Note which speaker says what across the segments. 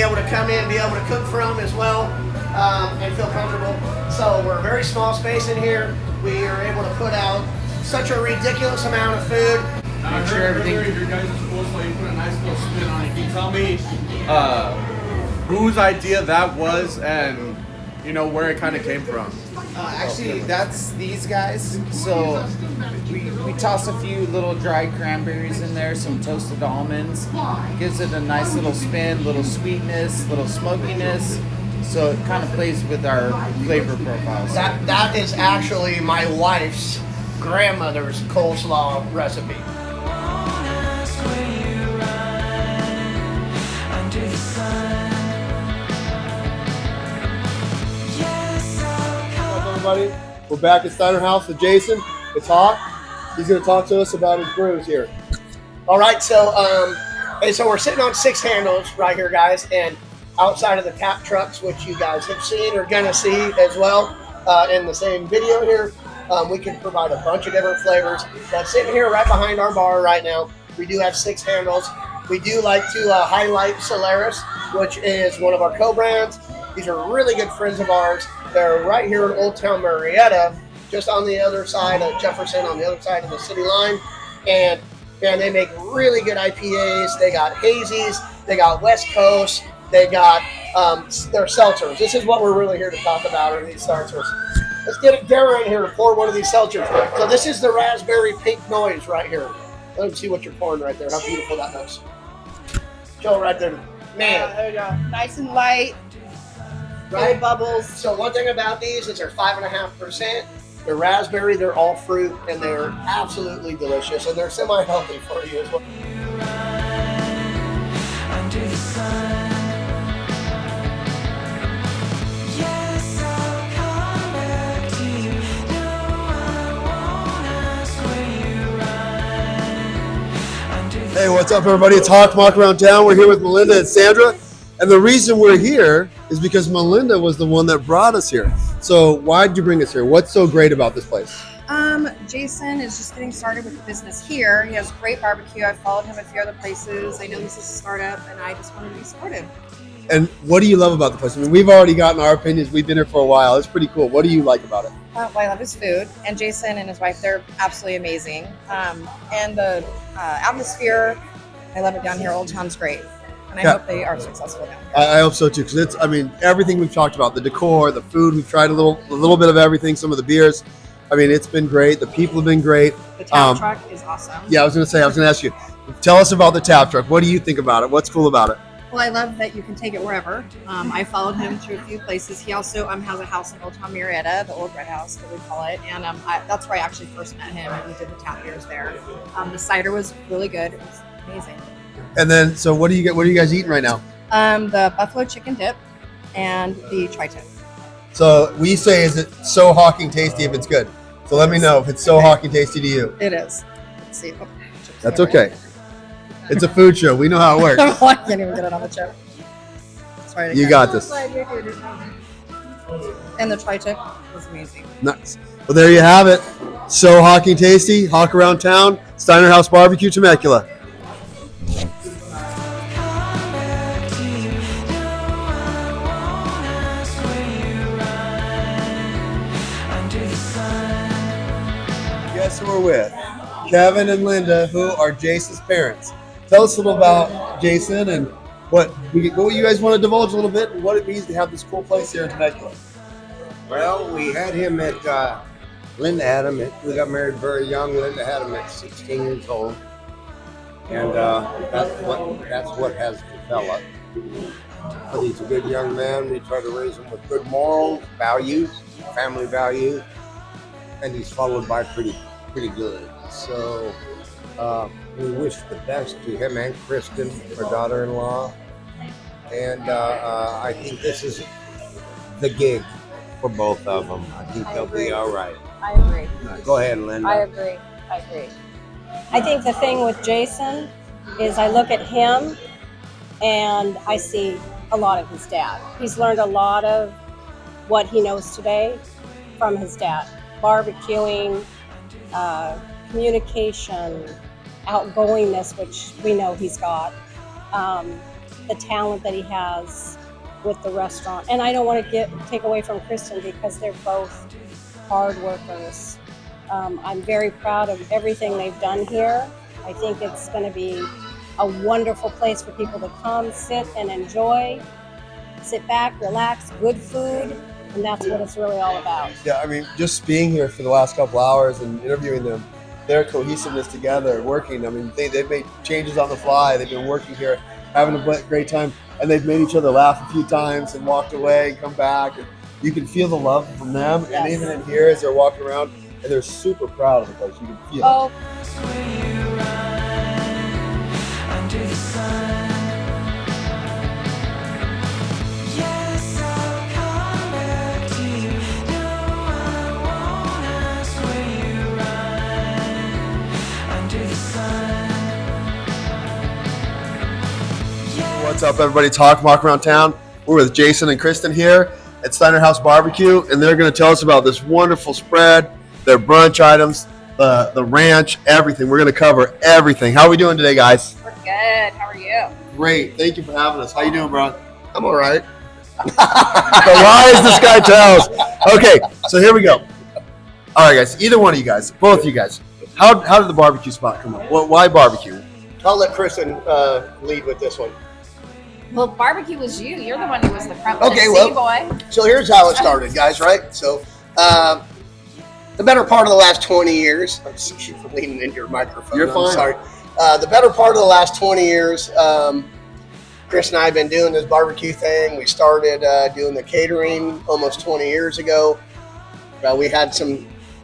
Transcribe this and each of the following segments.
Speaker 1: be able to come in, be able to cook from as well, and feel comfortable. So we're a very small space in here. We are able to put out such a ridiculous amount of food.
Speaker 2: Make sure everything. Your guys' coleslaw, you put a nice little spin on it. Can you tell me whose idea that was, and you know where it kind of came from?
Speaker 3: Actually, that's these guys. So we toss a few little dried cranberries in there, some toasted almonds. Gives it a nice little spin, little sweetness, little smokiness. So it kind of plays with our flavor profiles.
Speaker 1: That is actually my wife's grandmother's coleslaw recipe.
Speaker 4: Everybody, we're back at Steinerhaus with Jason. It's Hawk. He's going to talk to us about his brews here.
Speaker 1: All right, so we're sitting on 6 handles right here, guys, and outside of the tap trucks, which you guys have seen or gonna see as well in the same video here, we can provide a bunch of different flavors. But sitting here right behind our bar right now, we do have 6 handles. We do like to highlight Solaris, which is one of our co-brands. These are really good friends of ours. They're right here in Old Town Marietta, just on the other side of Jefferson, on the other side of the city line. And they make really good IPAs. They got hazies. They got West Coast. They got their seltzers. This is what we're really here to talk about, are these seltzers. Let's get Dara in here to pour one of these seltzers. So this is the raspberry pink noise right here. Let me see what you're pouring right there. How beautiful that looks. Joe right there. Man.
Speaker 5: There you go. Nice and light.
Speaker 1: Right?
Speaker 5: No bubbles.
Speaker 1: So one thing about these is they're 5.5%. They're raspberry, they're all fruit, and they're absolutely delicious. And they're semi-healthy for you as well.
Speaker 4: Hey, what's up, everybody? It's Hawk Walk Around Town. We're here with Melinda and Sandra. And the reason we're here is because Melinda was the one that brought us here. So why did you bring us here? What's so great about this place?
Speaker 5: Jason is just getting started with the business here. He has great barbecue. I've followed him a few other places. I know this is a startup, and I just wanted to be supportive.
Speaker 4: And what do you love about the place? I mean, we've already gotten our opinions. We've been here for a while. It's pretty cool. What do you like about it?
Speaker 5: Well, I love his food, and Jason and his wife, they're absolutely amazing. And the atmosphere, I love it down here. Old Town's great. And I hope they are successful down here.
Speaker 4: I hope so too, because it's, I mean, everything we've talked about, the decor, the food, we've tried a little bit of everything, some of the beers. I mean, it's been great. The people have been great.
Speaker 5: The tap truck is awesome.
Speaker 4: Yeah, I was going to ask you, tell us about the tap truck. What do you think about it? What's cool about it?
Speaker 5: Well, I love that you can take it wherever. I followed him to a few places. He also has a house in Old Town Marietta, the old red house that we call it. And that's where I actually first met him, and we did the tap beers there. The cider was really good. It was amazing.
Speaker 4: And then, so what are you guys eating right now?
Speaker 5: The buffalo chicken dip and the tri-tip.
Speaker 4: So we say, is it so hawking tasty if it's good? So let me know if it's so hawking tasty to you.
Speaker 5: It is. Let's see. Oh,
Speaker 4: that's okay. It's a food show. We know how it works.
Speaker 5: I can't even get it on the chip. Sorry.
Speaker 4: You got this.
Speaker 5: And the tri-tip was amazing.
Speaker 4: Nice. Well, there you have it. So hawking tasty. Hawk Around Town. Steinerhaus BBQ Temecula. Guess who we're with? Kevin and Linda, who are Jason's parents. Tell us a little about Jason and what you guys want to divulge a little bit and what it means to have this cool place here in Temecula.
Speaker 6: Well, we had him at, Linda had him we got married very young. Linda had him at 16 years old. And that's what has developed. But he's a good young man. We try to raise him with good morals, values, family values. And he's followed by pretty good. So we wish the best to him and Kristen, our daughter-in-law. And I think this is the gig for both of them. I think they'll be all right.
Speaker 7: I agree.
Speaker 6: Go ahead, Linda.
Speaker 7: I agree. I think the thing with Jason is I look at him and I see a lot of his dad. He's learned a lot of what he knows today from his dad. Barbecuing, communication, outgoingness, which we know he's got. the talent that he has with the restaurant. And I don't want to take away from Kristen because they're both hard workers. I'm very proud of everything they've done here. I think it's going to be a wonderful place for people to come, sit and enjoy, sit back, relax, good food, and that's what it's really all about.
Speaker 4: Yeah, I mean, just being here for the last couple hours and interviewing them, their cohesiveness together, working. I mean, they've made changes on the fly. They've been working here, having a great time, and they've made each other laugh a few times and walked away and come back. And you can feel the love from them,
Speaker 7: Yes.
Speaker 4: and even in here as they're walking around, and they're super proud of the place. You can feel it.
Speaker 7: Oh,
Speaker 4: What's up, everybody? Talk Walk Around Town. We're with Jason and Kristen here at Steinerhaus BBQ, and they're going to tell us about this wonderful spread, their brunch items, the ranch, everything. We're going to cover everything. How are we doing today, guys?
Speaker 5: We're good. How are you?
Speaker 4: Great. Thank you for having us. How you doing, bro?
Speaker 1: I'm all right.
Speaker 4: The lies this guy tells. Okay, so here we go. All right, guys. Either one of you guys, both of you guys. How did the barbecue spot come up? Why barbecue?
Speaker 1: I'll let Kristen lead with this one.
Speaker 5: Well, barbecue was you. You're the one who was the front
Speaker 1: Okay,
Speaker 5: boy.
Speaker 1: So here's how it started, guys, right? So the better part of the last 20 years, I'm just keep leaning into your microphone.
Speaker 4: You're fine.
Speaker 1: I'm sorry. The better part of the last 20 years, Chris and I have been doing this barbecue thing. We started doing the catering almost 20 years ago. We had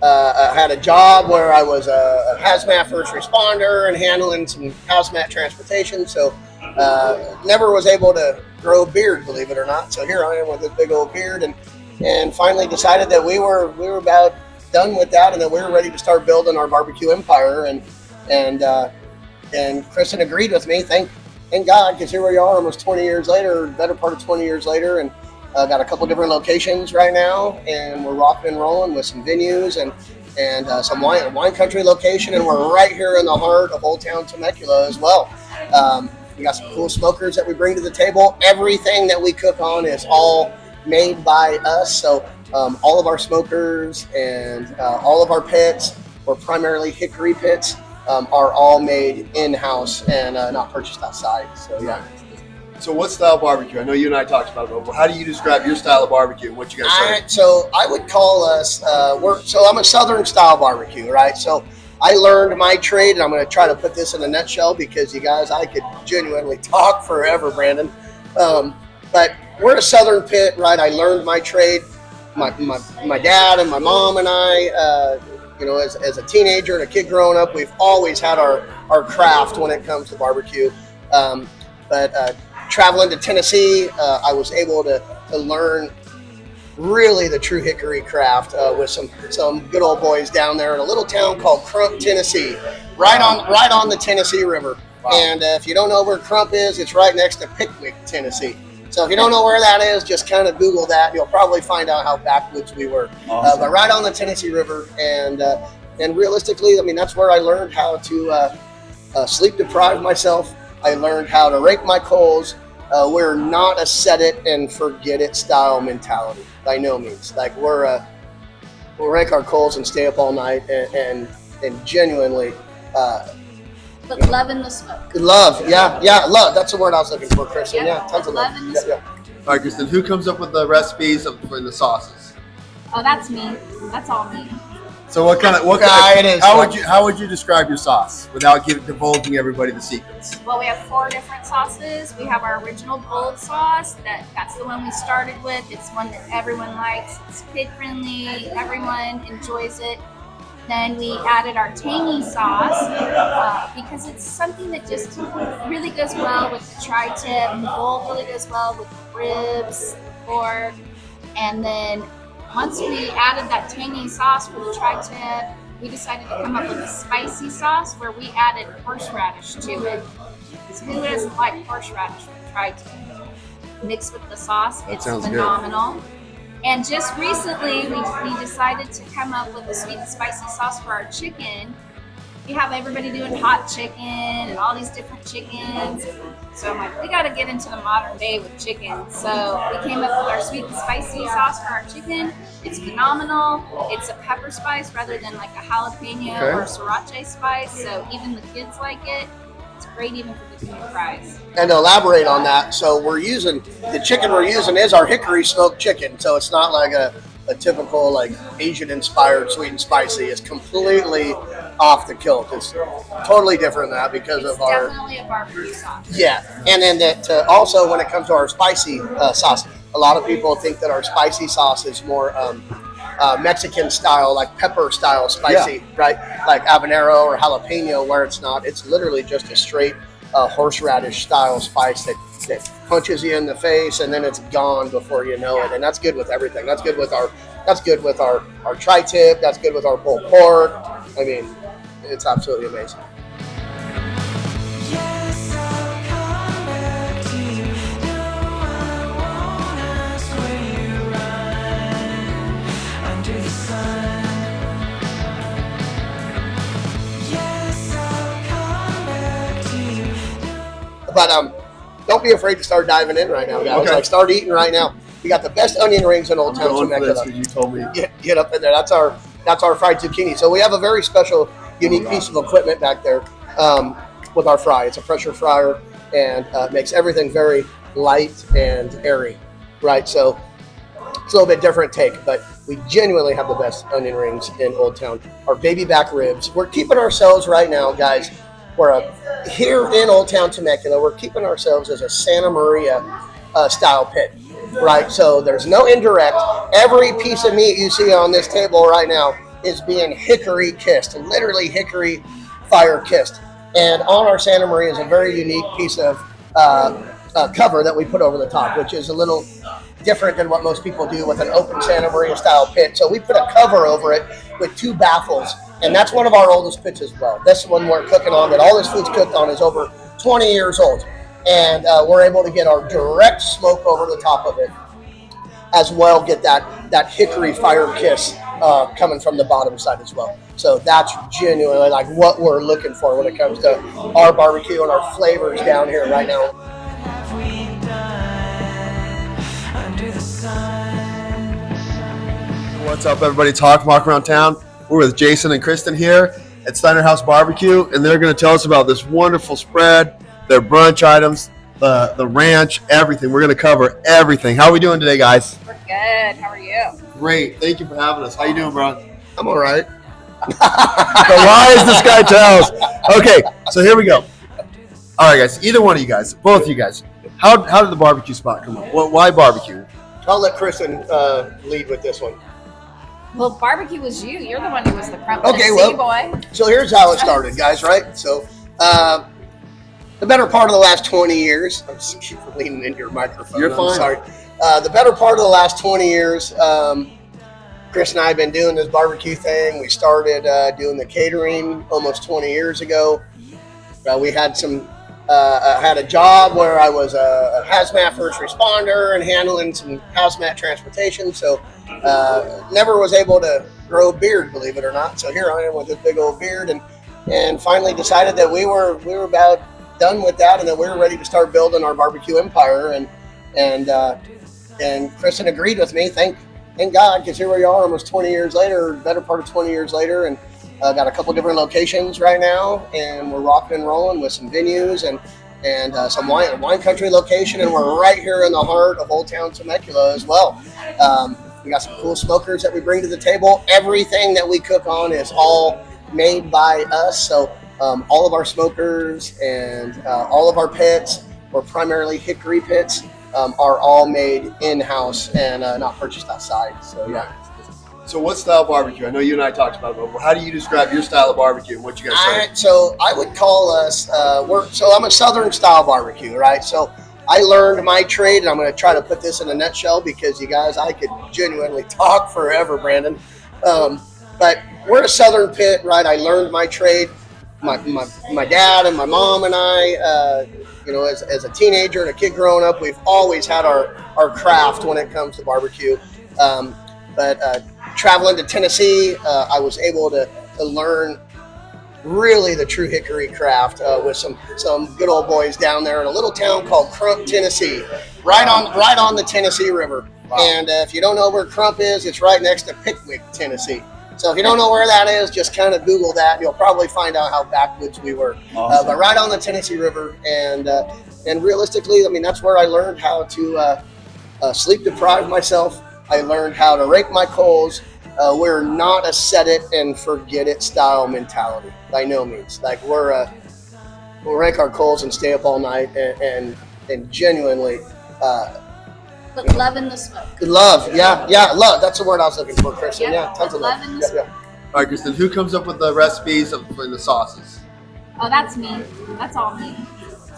Speaker 1: had a job where I was a hazmat first responder and handling some hazmat transportation. So never was able to grow a beard, believe it or not. So here I am with this big old beard, and finally decided that we were about done with that, and that we were ready to start building our barbecue empire. And Kristen agreed with me. Thank God, because here we are, almost 20 years later, better part of 20 years later, and got a couple different locations right now, and we're rocking and rolling with some venues and some wine country location, and we're right here in the heart of Old Town Temecula as well. We got some cool smokers that we bring to the table. Everything that we cook on is all made by us. So all of our smokers and all of our pits, or primarily hickory pits, are all made in-house and not purchased outside. So yeah.
Speaker 4: So what style barbecue? I know you and I talked about it, but how do you describe your style of barbecue and what you guys serve?
Speaker 1: So I would call us, I'm a Southern style barbecue, right? So I learned my trade, and I'm going to try to put this in a nutshell because you guys, I could genuinely talk forever, Brandon. But we're a Southern pit, right? I learned my trade. My dad and my mom and I, as a teenager and a kid growing up, we've always had our craft when it comes to barbecue. But traveling to Tennessee, I was able to learn really the true hickory craft with some good old boys down there in a little town called Crump, Tennessee, right on the Tennessee River. Wow. And if you don't know where Crump is, it's right next to Pickwick, Tennessee. So if you don't know where that is, just kind of Google that. You'll probably find out how backwoods we were. Awesome. But right on the Tennessee River, and realistically, I mean, that's where I learned how to sleep deprive myself. I learned how to rake my coals. We're not a set it and forget it style mentality, by no means. Like we'll rake our coals and stay up all night and genuinely.
Speaker 5: But love in the smoke.
Speaker 1: Love, yeah, love. That's the word I was looking for, Kristen.
Speaker 5: Yep.
Speaker 1: Yeah, tons of love.
Speaker 5: In the smoke.
Speaker 4: All right, Kristen, who comes up with the recipes for the sauces?
Speaker 5: Oh, that's me. That's all me.
Speaker 4: So how would you describe your sauce without divulging everybody the secrets?
Speaker 5: Well, we have 4 different sauces. We have our original bold sauce. That's the one we started with. It's one that everyone likes. It's kid friendly. Everyone enjoys it. Then we added our tangy sauce because it's something that just really goes well with the tri-tip. The bold really goes well with the ribs, the pork. And then once we added that tangy sauce for the tri-tip, we decided to come up with a spicy sauce where we added horseradish to it. Because who doesn't like horseradish with tri-tip? Mixed with the sauce, it's phenomenal. Good. And just recently, we decided to come up with a sweet and spicy sauce for our chicken.
Speaker 8: we have everybody doing hot chicken and all these different chickens. So I'm like, we got to get into the modern day with chicken. So we came up with our sweet and spicy sauce for our chicken. It's phenomenal. It's a pepper spice rather than like a jalapeno or sriracha spice. So even the kids like it. It's great even for the tuna fries.
Speaker 1: And to elaborate on that, so the chicken we're using is our hickory smoked chicken. So it's not like a typical like Asian inspired sweet and spicy. It's completely off the kilt. It's totally different than that because
Speaker 8: It's
Speaker 1: of our
Speaker 8: definitely a barbecue sauce.
Speaker 1: yeah. And then that also when it comes to our spicy sauce, a lot of people think that our spicy sauce is more Mexican style, like pepper style spicy, right? Like habanero or jalapeno, where it's not. It's literally just a straight horseradish style spice that punches you in the face and then it's gone before you know it. And that's good with everything. That's good with our tri-tip. That's good with our pulled pork. I mean, it's absolutely amazing. But don't be afraid to start diving in right now, guys.
Speaker 4: Okay.
Speaker 1: Like start eating right now. We got the best onion rings in Old Town
Speaker 4: Going for this,
Speaker 1: Temecula.
Speaker 4: you told me.
Speaker 1: Get up in there. That's our fried zucchini. So we have a very special, unique piece of equipment back there with our fry. It's a pressure fryer and makes everything very light and airy, right? So it's a little bit different take, but we genuinely have the best onion rings in Old Town. Our baby back ribs. We're keeping ourselves right now, guys. Here in Old Town Temecula, we're keeping ourselves as a Santa Maria style pit, right? So there's no indirect. Every piece of meat you see on this table right now is being hickory kissed, literally hickory fire kissed. And on our Santa Maria is a very unique piece of cover that we put over the top, which is a little different than what most people do with an open Santa Maria style pit. So we put a cover over it with two baffles. And that's one of our oldest pits as well. This one we're cooking on, that all this food's cooked on, is over 20 years old. And we're able to get our direct smoke over the top of it, as well get that hickory fire kiss coming from the bottom side as well. So that's genuinely like what we're looking for when it comes to our barbecue and our flavors down here right now.
Speaker 4: What's up, everybody? Walk around town. We're with Jason and Kristen here at Steinerhaus BBQ, and they're going to tell us about this wonderful spread, their brunch items, the ranch, everything. We're going to cover everything. How are we doing today, guys?
Speaker 8: We're good. How are you?
Speaker 4: Great. Thank you for having us. How you doing, bro?
Speaker 1: I'm all right.
Speaker 4: The lies this guy tells. Okay, so here we go. All right, guys. Either one of you guys, both of you guys. How did the barbecue spot come up? Why barbecue?
Speaker 1: I'll let Kristen lead with this one.
Speaker 8: Well, barbecue was you. You're the one who was the front
Speaker 1: Okay,
Speaker 8: boy.
Speaker 1: So here's how it started, guys, right? So the better part of the last 20 years, I'm just keep leaning into your microphone.
Speaker 4: You're fine.
Speaker 1: I'm sorry. The better part of the last 20 years, Chris and I have been doing this barbecue thing. We started doing the catering almost 20 years ago. We had had a job where I was a hazmat first responder and handling some hazmat transportation. So never was able to grow a beard, believe it or not. So here I am with this big old beard, and finally decided that we were about done with that, and that we were ready to start building our barbecue empire. And Kristen agreed with me. Thank God, because here we are almost 20 years later, better part of 20 years later, and got a couple different locations right now, and we're rocking and rolling with some venues and some wine country location, and we're right here in the heart of Old Town Temecula as well. We got some cool smokers that we bring to the table. Everything that we cook on is all made by us. So all of our smokers and all of our pits, or primarily hickory pits, are all made in-house and not purchased outside. So yeah.
Speaker 4: So what style of barbecue? I know you and I talked about it, but how do you describe your style of barbecue and what you guys say?
Speaker 1: So I would call us, I'm a Southern style barbecue, right? So I learned my trade, and I'm going to try to put this in a nutshell because you guys, I could genuinely talk forever, Brandon. But we're a Southern pit, right? I learned my trade. My dad and my mom and I, as a teenager and a kid growing up, we've always had our craft when it comes to barbecue. But traveling to Tennessee, I was able to learn really the true hickory craft with some good old boys down there in a little town called Crump, Tennessee, right on the Tennessee River.
Speaker 4: Wow.
Speaker 1: And if you don't know where Crump is, it's right next to Pickwick, Tennessee. So if you don't know where that is, just kind of Google that, and you'll probably find out how backwoods we were.
Speaker 4: Awesome.
Speaker 1: But right on the Tennessee River, and realistically, I mean, that's where I learned how to sleep deprive myself. I learned how to rake my coals. We're not a set it and forget it style mentality, by no means. Like we'll rake our coals and stay up all night and genuinely.
Speaker 8: But love in the smoke.
Speaker 1: Love, yeah, love. That's the word I was looking for, Kristen. Yeah, tons of love.
Speaker 8: Love in the smoke.
Speaker 4: All right, Kristen, who comes up with the recipes for the sauces?
Speaker 8: Oh, that's me. That's all me.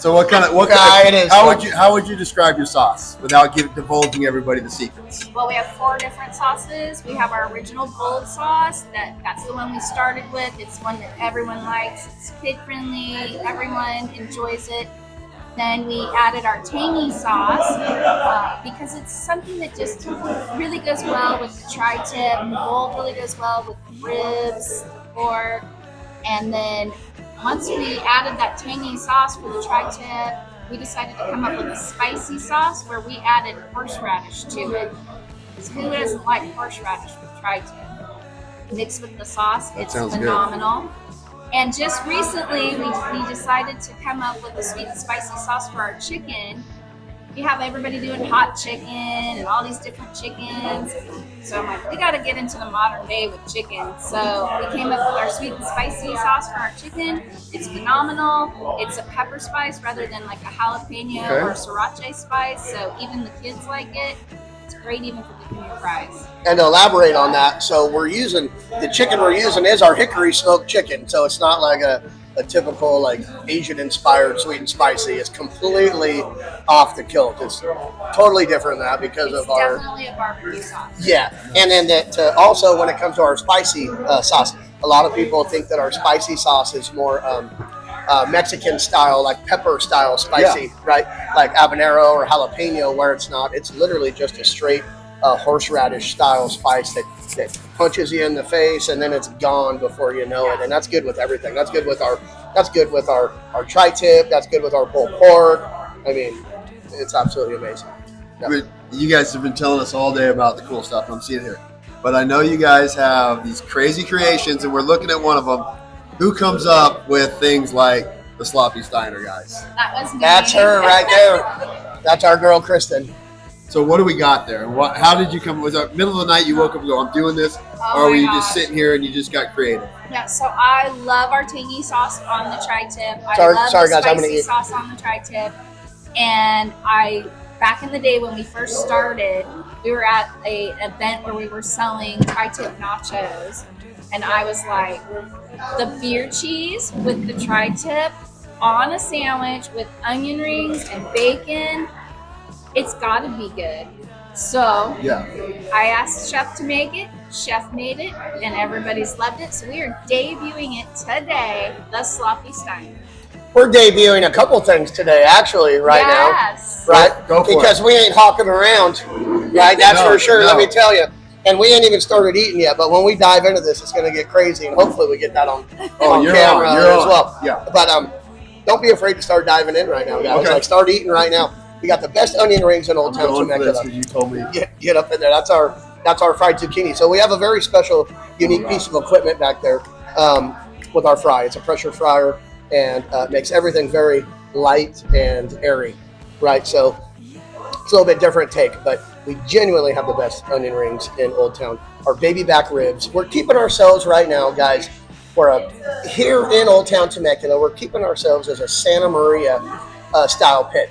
Speaker 4: So what kind of
Speaker 1: it is.
Speaker 4: how would you describe your sauce without divulging everybody the secrets?
Speaker 8: Well, we have 4 different sauces. We have our original bold sauce. That's the one we started with. It's one that everyone likes. It's kid friendly. Everyone enjoys it. Then we added our tangy sauce because it's something that just really goes well with the tri-tip. The bold really goes well with the ribs, the pork. And then once we added that tangy sauce for the tri-tip, we decided to come up with a spicy sauce where we added horseradish to it. Because who doesn't like horseradish with tri-tip? Mixed with the sauce, it's phenomenal. Good. And just recently, we decided to come up with a sweet and spicy sauce for our chicken. We have everybody doing hot chicken and all these different chickens. So I'm like, we got to get into the modern day with chicken. So we came up with our sweet and spicy sauce for our chicken. It's phenomenal. It's a pepper spice rather than like a jalapeno or sriracha spice. So even the kids like it. It's great even for dipping your fries.
Speaker 1: And to elaborate on that, so the chicken we're using is our hickory smoked chicken. So it's not like a typical like Asian inspired sweet and spicy. It's completely off the kilt. It's totally different than that because of our.
Speaker 8: It's definitely a barbecue sauce.
Speaker 1: Yeah, and then also when it comes to our spicy sauce, a lot of people think that our spicy sauce is more Mexican style, like pepper style spicy, right? Like habanero or jalapeno, where it's not. It's literally just a straight horseradish style spice that punches you in the face and then it's gone before you know it. And that's good with everything. That's good with our tri-tip. That's good with our pulled pork. I mean, it's absolutely amazing. Yeah.
Speaker 4: You guys have been telling us all day about the cool stuff I'm seeing here, but I know you guys have these crazy creations, and we're looking at one of them. Who comes up with things like the sloppy Steiner guys?
Speaker 8: That was me.
Speaker 1: That's her right there. That's our girl, Kristen.
Speaker 4: So what do we got there? How did you come? Was it middle of the night you woke up and go, I'm doing this? Or were you just sitting here and you just got creative?
Speaker 8: Yeah, so I love our tangy sauce on the tri-tip.
Speaker 1: Sorry,
Speaker 8: love
Speaker 1: guys,
Speaker 8: the
Speaker 1: I'm gonna
Speaker 8: spicy
Speaker 1: eat.
Speaker 8: sauce on the tri-tip. And back in the day when we first started, we were at an event where we were selling tri-tip nachos. And I was like, the beer cheese with the tri-tip on a sandwich with onion rings and bacon, it's got to be good. So I asked the chef to make it. Chef made it, and everybody's loved it. So we are debuting it today, the Sloppy Steiner.
Speaker 1: We're debuting a couple things today, actually, right now. Right?
Speaker 4: Go for
Speaker 1: because
Speaker 4: it.
Speaker 1: we ain't hawking around, right? That's for sure, let me tell you. And we ain't even started eating yet, but when we dive into this, it's going to get crazy, and hopefully we get that on camera as well.
Speaker 4: Yeah.
Speaker 1: But don't be afraid to start diving in right now, guys.
Speaker 4: Okay.
Speaker 1: Like, start eating right now. We got the best onion rings in Old Town Temecula.
Speaker 4: You told me.
Speaker 1: Get up in there. That's our fried zucchini. So we have a very special, unique piece of equipment back there with our fry. It's a pressure fryer, and makes everything very light and airy, right? So it's a little bit different take, but we genuinely have the best onion rings in Old Town. Our baby back ribs. We're keeping ourselves right now, guys. Here in Old Town Temecula, we're keeping ourselves as a Santa Maria style pit,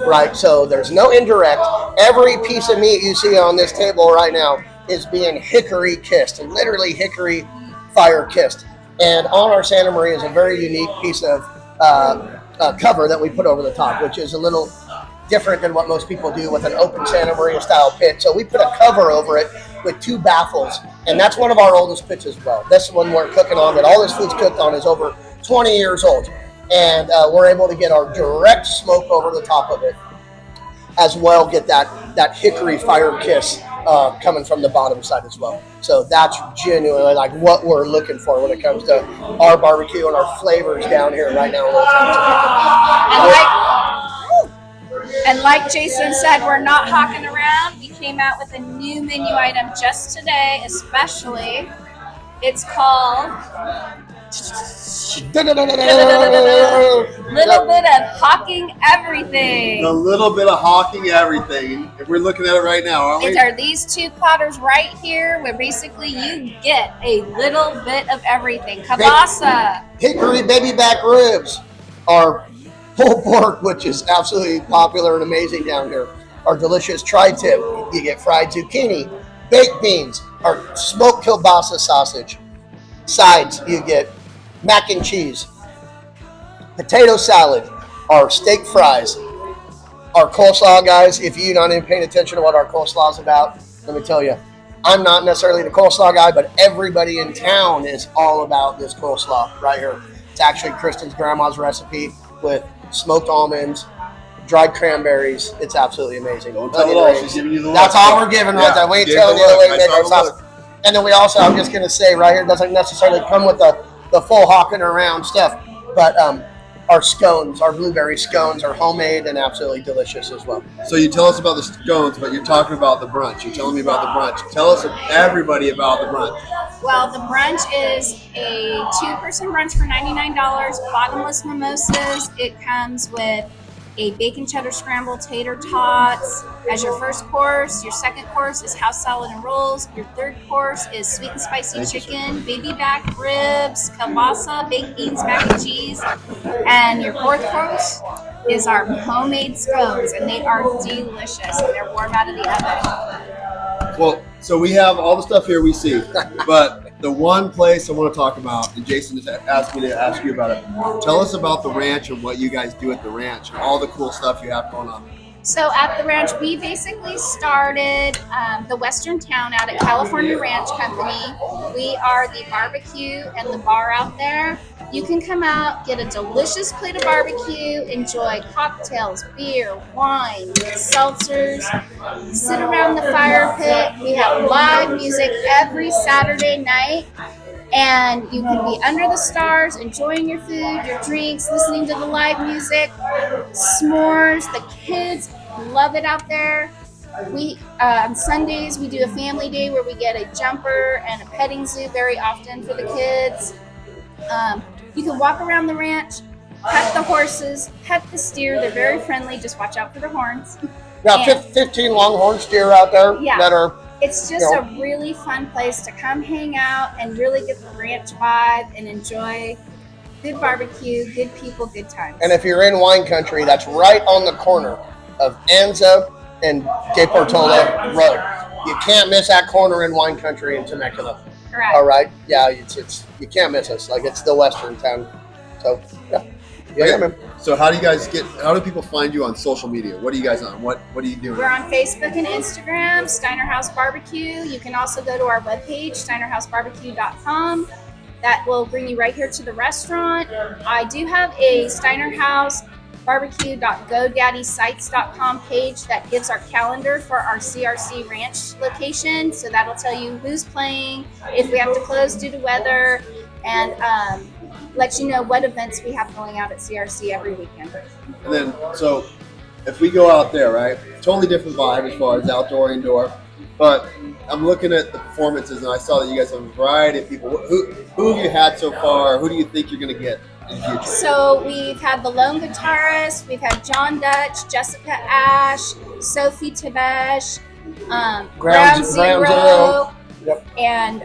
Speaker 1: right? So there's no indirect. Every piece of meat you see on this table right now is being hickory kissed, literally hickory fire kissed. And on our Santa Maria is a very unique piece of cover that we put over the top, which is a little different than what most people do with an open Santa Maria style pit. So we put a cover over it with 2 baffles, and that's one of our oldest pits as well. This one we're cooking on, that all this food's cooked on, is over 20 years old. And we're able to get our direct smoke over the top of it, as well get that hickory fire kiss coming from the bottom side as well. So that's genuinely like what we're looking for when it comes to our barbecue and our flavors down here right now in Old Town.
Speaker 8: And like Jason said, we're not hawking around. We came out with a new menu item just today, especially. It's called Little Bit of Hawking Everything.
Speaker 4: A little bit of hawking everything. If we're looking at it right now, aren't we?
Speaker 8: These are these two platters right here where basically you get a little bit of everything. Kielbasa.
Speaker 1: Hickory baby back ribs, our pulled pork, which is absolutely popular and amazing down here. Our delicious tri-tip. You get fried zucchini, baked beans, our smoked kielbasa sausage. Sides, you get mac and cheese, potato salad, our steak fries, our coleslaw, guys. If you're not even paying attention to what our coleslaw is about, let me tell you, I'm not necessarily the coleslaw guy, but everybody in town is all about this coleslaw right here. It's actually Kristen's grandma's recipe with smoked almonds, dried cranberries. It's absolutely amazing.
Speaker 4: Don't tell it all. She's giving you the
Speaker 1: That's
Speaker 4: look.
Speaker 1: all we're giving right there. We ain't telling you the way we make our sauce. And then we also, I'm just going to say right here, doesn't necessarily come with the full hawking around stuff, but our scones, our blueberry scones are homemade and absolutely delicious as well.
Speaker 4: So you tell us about the scones, but you're talking about the brunch. You're telling me about the brunch. Tell us, everybody, about the brunch.
Speaker 8: Well, the brunch is a 2-person brunch for $99, bottomless mimosas. It comes with a bacon cheddar scrambled tater tots as your first course. Your second course is house salad and rolls. Your third course is sweet and spicy chicken, baby back ribs, kielbasa, baked beans, mac and cheese. And your fourth course is our homemade scones, and they are delicious, and they're warm out of the oven.
Speaker 4: Well, so we have all the stuff here we see, but the one place I want to talk about, and Jason just asked me to ask you about it. Tell us about the ranch and what you guys do at the ranch and all the cool stuff you have going on.
Speaker 8: So at the ranch, we basically started the Western Town out at California Ranch Company. We are the barbecue and the bar out there. You can come out, get a delicious plate of barbecue, enjoy cocktails, beer, wine, seltzers, sit around the fire pit. We have live music every Saturday night. And you can be under the stars, enjoying your food, your drinks, listening to the live music, s'mores. The kids love it out there. We on Sundays we do a family day where we get a jumper and a petting zoo very often for the kids. You can walk around the ranch, pet the horses, pet the steer. They're very friendly. Just watch out for the horns.
Speaker 1: Yeah, 15 longhorn steer out there that are.
Speaker 8: It's just a really fun place to come hang out and really get the ranch vibe and enjoy good barbecue, good people, good times.
Speaker 1: And if you're in wine country, that's right on the corner of Anza and De Portola Road. You can't miss that corner in wine country in Temecula.
Speaker 8: Correct.
Speaker 1: All right. Yeah, it's you can't miss us. Like it's the Western town. So yeah, man.
Speaker 4: So how do people find you on social media? What are you guys on? What are you doing?
Speaker 8: We're on Facebook and Instagram, Steinerhaus BBQ. You can also go to our webpage, steinerhausbbq.com. That will bring you right here to the restaurant. I do have a steinerhausbbq.godaddysites.com page that gives our calendar for our CRC Ranch location. So that'll tell you who's playing, if we have to close due to weather, and let you know what events we have going out at CRC every weekend.
Speaker 4: And then, so if we go out there, right, totally different vibe as far as outdoor, indoor, but I'm looking at the performances and I saw that you guys have a variety of people. Who have you had so far? Who do you think you're going to get in the future?
Speaker 8: So we've had the lone guitarist, we've had John Dutch, Jessica Ash, Sophie Tebesh, Ground Zero.
Speaker 1: Yep.
Speaker 8: And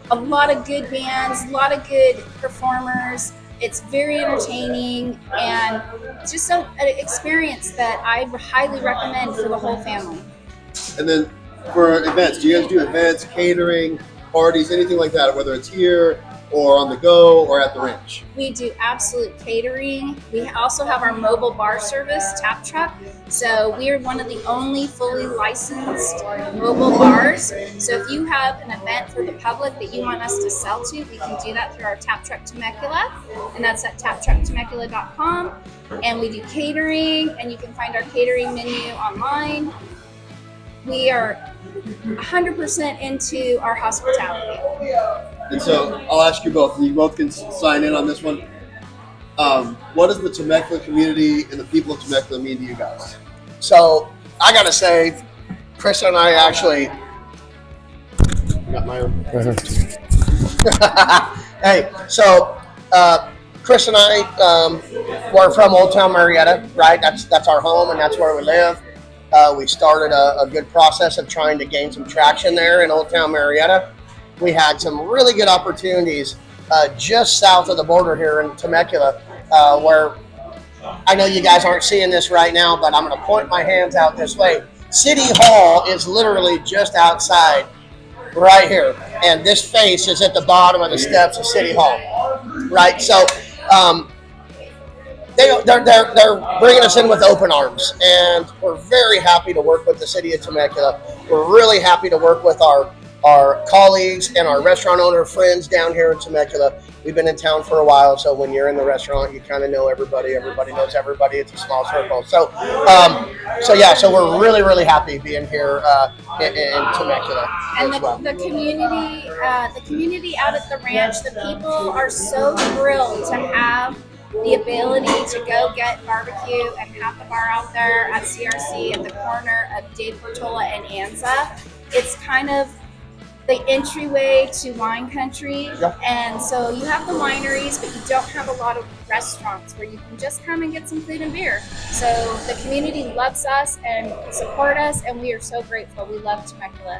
Speaker 8: a lot of good bands, a lot of good performers. It's very entertaining and just an experience that I highly recommend for the whole family.
Speaker 4: And then for events, do you guys do events, catering, parties, anything like that, whether it's here or on the go or at the ranch?
Speaker 8: We do absolute catering. We also have our mobile bar service, Tap Truck. So we are one of the only fully licensed mobile bars. So if you have an event for the public that you want us to sell to, we can do that through our Tap Truck Temecula, and that's at we are 100% into our hospitality.
Speaker 4: And so I'll ask you both, and you both can sign in on this one. What does the Temecula community and the people of Temecula mean to you guys?
Speaker 1: So I gotta say, Chris and I actually got my own. Hey, so Chris and I, we're from Old Town Marietta, right? That's our home and that's where we live. We started a good process of trying to gain some traction there in Old Town Marietta. We had some really good opportunities just south of the border here in Temecula, where I know you guys aren't seeing this right now, but I'm going to point my hands out this way. City Hall is literally just outside right here, and this face is at the bottom of the steps of City Hall, right? So they're bringing us in with open arms, and we're very happy to work with the city of Temecula. We're really happy to work with our colleagues and our restaurant owner friends down here in Temecula. We've been in town for a while, so when you're in the restaurant, you kind of know everybody. Everybody knows everybody. It's a small circle. So we're really, really happy being here in Temecula.
Speaker 8: And
Speaker 1: as well.
Speaker 8: the community out at the ranch, the people are so thrilled to have the ability to go get barbecue and have the bar out there at CRC at the corner of Dave Portola and Anza. It's kind of the entryway to wine country.
Speaker 1: Yeah.
Speaker 8: And so you have the wineries, but you don't have a lot of restaurants where you can just come and get some food and beer. So the community loves us and support us, and we are so grateful. We love Temecula.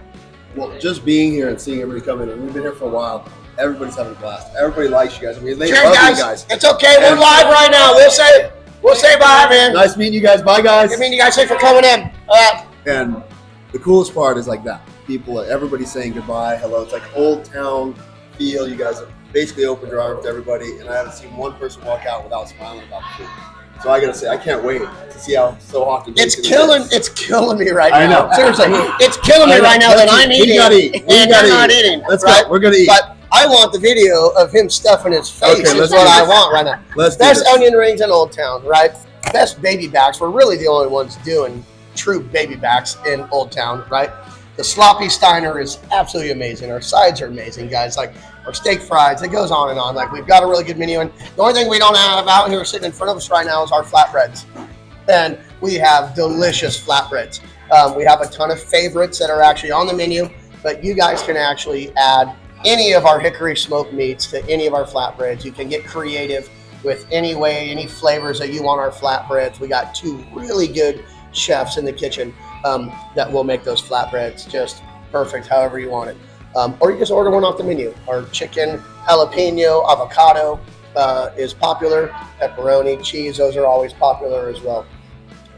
Speaker 4: Well, just being here and seeing everybody come in, and we've been here for a while. Everybody's having a blast. Everybody likes you guys. I mean, they
Speaker 1: Cheers,
Speaker 4: love
Speaker 1: guys.
Speaker 4: you guys.
Speaker 1: It's okay. We're live right now. We'll say bye, man.
Speaker 4: Nice meeting you guys. Bye, guys.
Speaker 1: I mean, you guys, thanks for coming in.
Speaker 4: And the coolest part is like that. People, everybody's saying goodbye, hello. It's like old town feel. You guys are basically opened your arms to everybody, and I haven't seen one person walk out without smiling about the food. So I gotta say, I can't wait to see how so often
Speaker 1: It's killing me right now.
Speaker 4: I know.
Speaker 1: Seriously, it's killing me right now that I'm eating.
Speaker 4: We gotta eat.
Speaker 1: And you're not eating.
Speaker 4: Let's
Speaker 1: right?
Speaker 4: go. We're gonna eat.
Speaker 1: But I want the video of him stuffing his face.
Speaker 4: Okay,
Speaker 1: Is
Speaker 4: let's
Speaker 1: what
Speaker 4: do
Speaker 1: I
Speaker 4: this.
Speaker 1: want right now.
Speaker 4: Let's do
Speaker 1: Best
Speaker 4: this.
Speaker 1: onion rings in Old Town, right? Best baby backs. We're really the only ones doing true baby backs in Old Town, right? The sloppy Steiner is absolutely amazing. Our sides are amazing, guys. Like our steak fries, it goes on and on. Like we've got a really good menu. And the only thing we don't have out here sitting in front of us right now is our flatbreads. And we have delicious flatbreads. We have a ton of favorites that are actually on the menu, but you guys can actually add any of our hickory smoked meats to any of our flatbreads. You can get creative with any way, any flavors that you want our flatbreads. We got two really good chefs in the kitchen that will make those flatbreads just perfect however you want it. Or you just order one off the menu. Our chicken, jalapeno, avocado is popular. Pepperoni, cheese, those are always popular as well.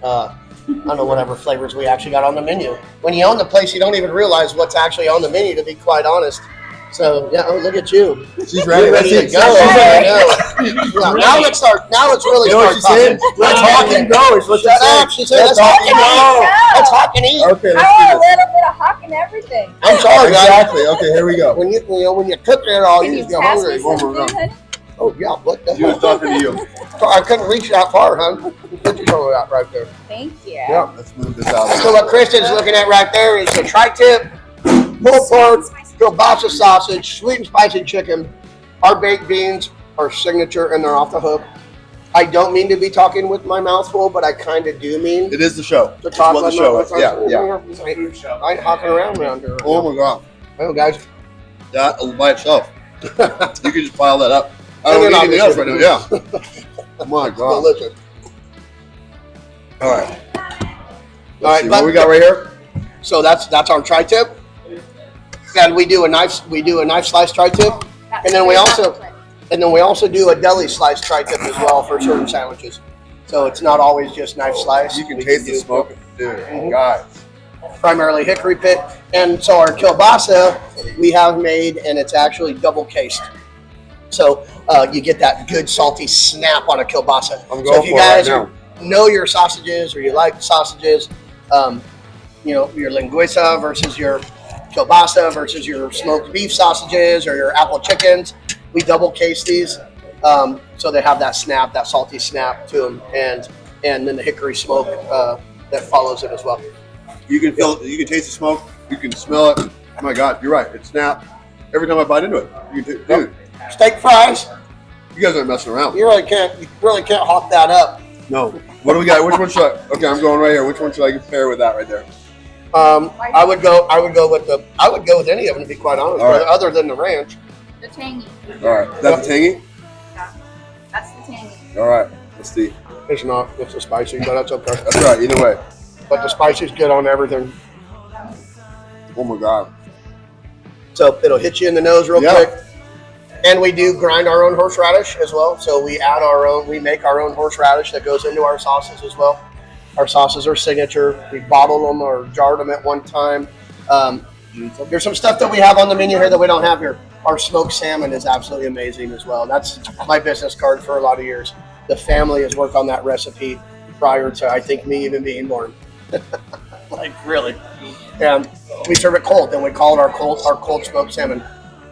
Speaker 1: I don't know whatever flavors we actually got on the menu. When you own the place, you don't even realize what's actually on the menu, to be quite honest. So yeah, look at you.
Speaker 4: She's ready.
Speaker 1: You're ready to
Speaker 4: She's
Speaker 1: go.
Speaker 4: ready.
Speaker 1: Yeah, now let's start. Now let's really
Speaker 4: You know
Speaker 1: start
Speaker 4: what she's saying?
Speaker 1: talking.
Speaker 4: Let's talk and go is what she's
Speaker 1: Shut
Speaker 4: saying.
Speaker 1: up. She said, let's talk and eat. Let's talk and eat.
Speaker 4: Okay,
Speaker 7: I
Speaker 4: let's
Speaker 7: want a
Speaker 4: do this.
Speaker 7: little bit of hawk and everything.
Speaker 1: I'm sorry, guys.
Speaker 4: Exactly. Okay, here we go.
Speaker 1: When you cook it all,
Speaker 8: Can
Speaker 1: you
Speaker 8: you
Speaker 1: just get
Speaker 8: pass
Speaker 1: hungry.
Speaker 8: me some food, honey?
Speaker 1: Oh yeah, what the
Speaker 4: She was
Speaker 1: hell?
Speaker 4: talking to you.
Speaker 1: I couldn't reach that far, huh? Put your phone out right there.
Speaker 8: Thank you.
Speaker 1: Yeah.
Speaker 4: Let's move this out.
Speaker 1: So what Kristen's looking at right there is the tri-tip, pulled pork, kielbasa sausage, sweet and spicy chicken. Our baked beans are signature and they're off the hook. I don't mean to be talking with my mouth full, but I kind of do mean
Speaker 4: It is the show.
Speaker 1: to
Speaker 4: It's
Speaker 1: talk
Speaker 4: what the
Speaker 1: with
Speaker 4: show
Speaker 1: my
Speaker 4: is. Yeah.
Speaker 2: It's a food show.
Speaker 1: I ain't hopping around here.
Speaker 4: Oh my god.
Speaker 1: Oh, guys.
Speaker 4: That by itself. You can just pile that up. I
Speaker 1: And
Speaker 4: don't
Speaker 1: then
Speaker 4: need anything else right
Speaker 1: obviously-
Speaker 4: now. Yeah. My god.
Speaker 1: Delicious.
Speaker 4: All right.
Speaker 1: All right,
Speaker 4: See what we got right here.
Speaker 1: So that's our tri-tip. And we do a knife slice tri-tip. And then we also do a deli slice tri-tip as well for certain sandwiches. So it's not always just knife slice.
Speaker 4: You can
Speaker 1: We
Speaker 4: taste the
Speaker 1: do
Speaker 4: smoke. Dude,
Speaker 1: Mhm.
Speaker 4: guys.
Speaker 1: primarily hickory pit. And so our kielbasa we have made, and it's actually double cased. So you get that good salty snap on a kielbasa.
Speaker 4: I'm
Speaker 1: So
Speaker 4: going
Speaker 1: if you
Speaker 4: for it right
Speaker 1: guys
Speaker 4: now.
Speaker 1: know your sausages or you like sausages, your linguiça versus your kielbasa versus your smoked beef sausages or your apple chickens, we double case these. So they have that snap, that salty snap to them, and then the hickory smoke that follows it as well.
Speaker 4: You can feel it. You can taste the smoke. You can smell it. Oh my God, you're right. It snapped every time I bite into it. Dude,
Speaker 1: Steak fries.
Speaker 4: you guys aren't messing around.
Speaker 1: You really can't hawk that up.
Speaker 4: No. What do we got? Which one should I? Okay, I'm going right here. Which one should I pair with that right there?
Speaker 1: I would go with any of them, to be quite honest,
Speaker 4: All right.
Speaker 1: other than the ranch.
Speaker 8: The tangy.
Speaker 4: All right. That's the tangy.
Speaker 8: Yeah. That's the tangy.
Speaker 4: All right. Let's see.
Speaker 1: It's not. It's a spicy, but that's okay.
Speaker 4: That's right. Either way.
Speaker 1: But the spicy's good on everything.
Speaker 4: Oh my God.
Speaker 1: So it'll hit you in the nose real
Speaker 4: Yeah.
Speaker 1: quick. And we do grind our own horseradish as well. So we make our own horseradish that goes into our sauces as well. Our sauces are signature. We bottle them or jarred them at one time. There's some stuff that we have on the menu here that we don't have here. Our smoked salmon is absolutely amazing as well. That's my business card for a lot of years. The family has worked on that recipe prior to, I think, me even being born. Like, really. And we serve it cold, and we call it our cold smoked salmon.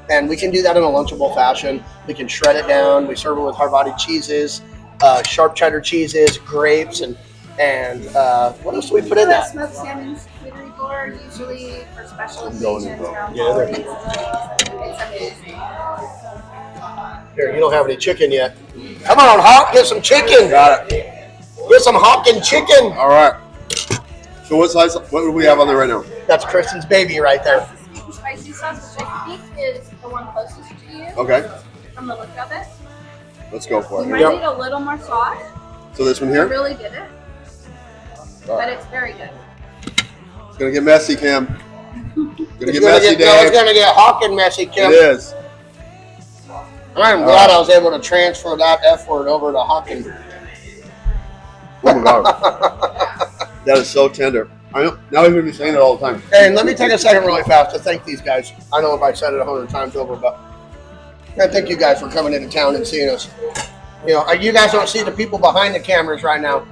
Speaker 1: And we can do that in a lunchable fashion. We can shred it down. We serve it with Havarti cheeses, sharp cheddar cheeses, grapes, and what else do we put in that?
Speaker 8: Smoked salmon charcuterie board, usually for special
Speaker 4: going in,
Speaker 8: occasions
Speaker 4: bro.
Speaker 8: around
Speaker 1: Yeah,
Speaker 8: holidays. It's amazing.
Speaker 1: Here, you don't have any chicken yet. Come on, Hawk, get some chicken.
Speaker 4: Got it.
Speaker 1: Get some Hawk and chicken.
Speaker 4: All right. So what do we have on there right now?
Speaker 1: That's Kristen's baby right there.
Speaker 8: Spicy sauce, which I think is the one closest to you
Speaker 4: Okay.
Speaker 8: from the look of it.
Speaker 4: Let's go for
Speaker 8: You
Speaker 4: it.
Speaker 8: might
Speaker 1: Yep.
Speaker 8: need a little more sauce
Speaker 4: So this one
Speaker 8: to
Speaker 4: here.
Speaker 8: really get it, but it's very good.
Speaker 4: It's gonna get messy, Cam. Gonna get
Speaker 1: It's
Speaker 4: messy,
Speaker 1: it's
Speaker 4: Dave.
Speaker 1: gonna get Hawk and messy, Kim.
Speaker 4: It is.
Speaker 1: I'm glad I was able to transfer that F word over to Hawk and.
Speaker 4: Oh my God. That is so tender. I know. Now he's gonna be saying it all the time.
Speaker 1: And let me take a second really fast to thank these guys. I know if I said it 100 times over, but I thank you guys for coming into town and seeing us. You know, you guys don't see the people behind the cameras right now,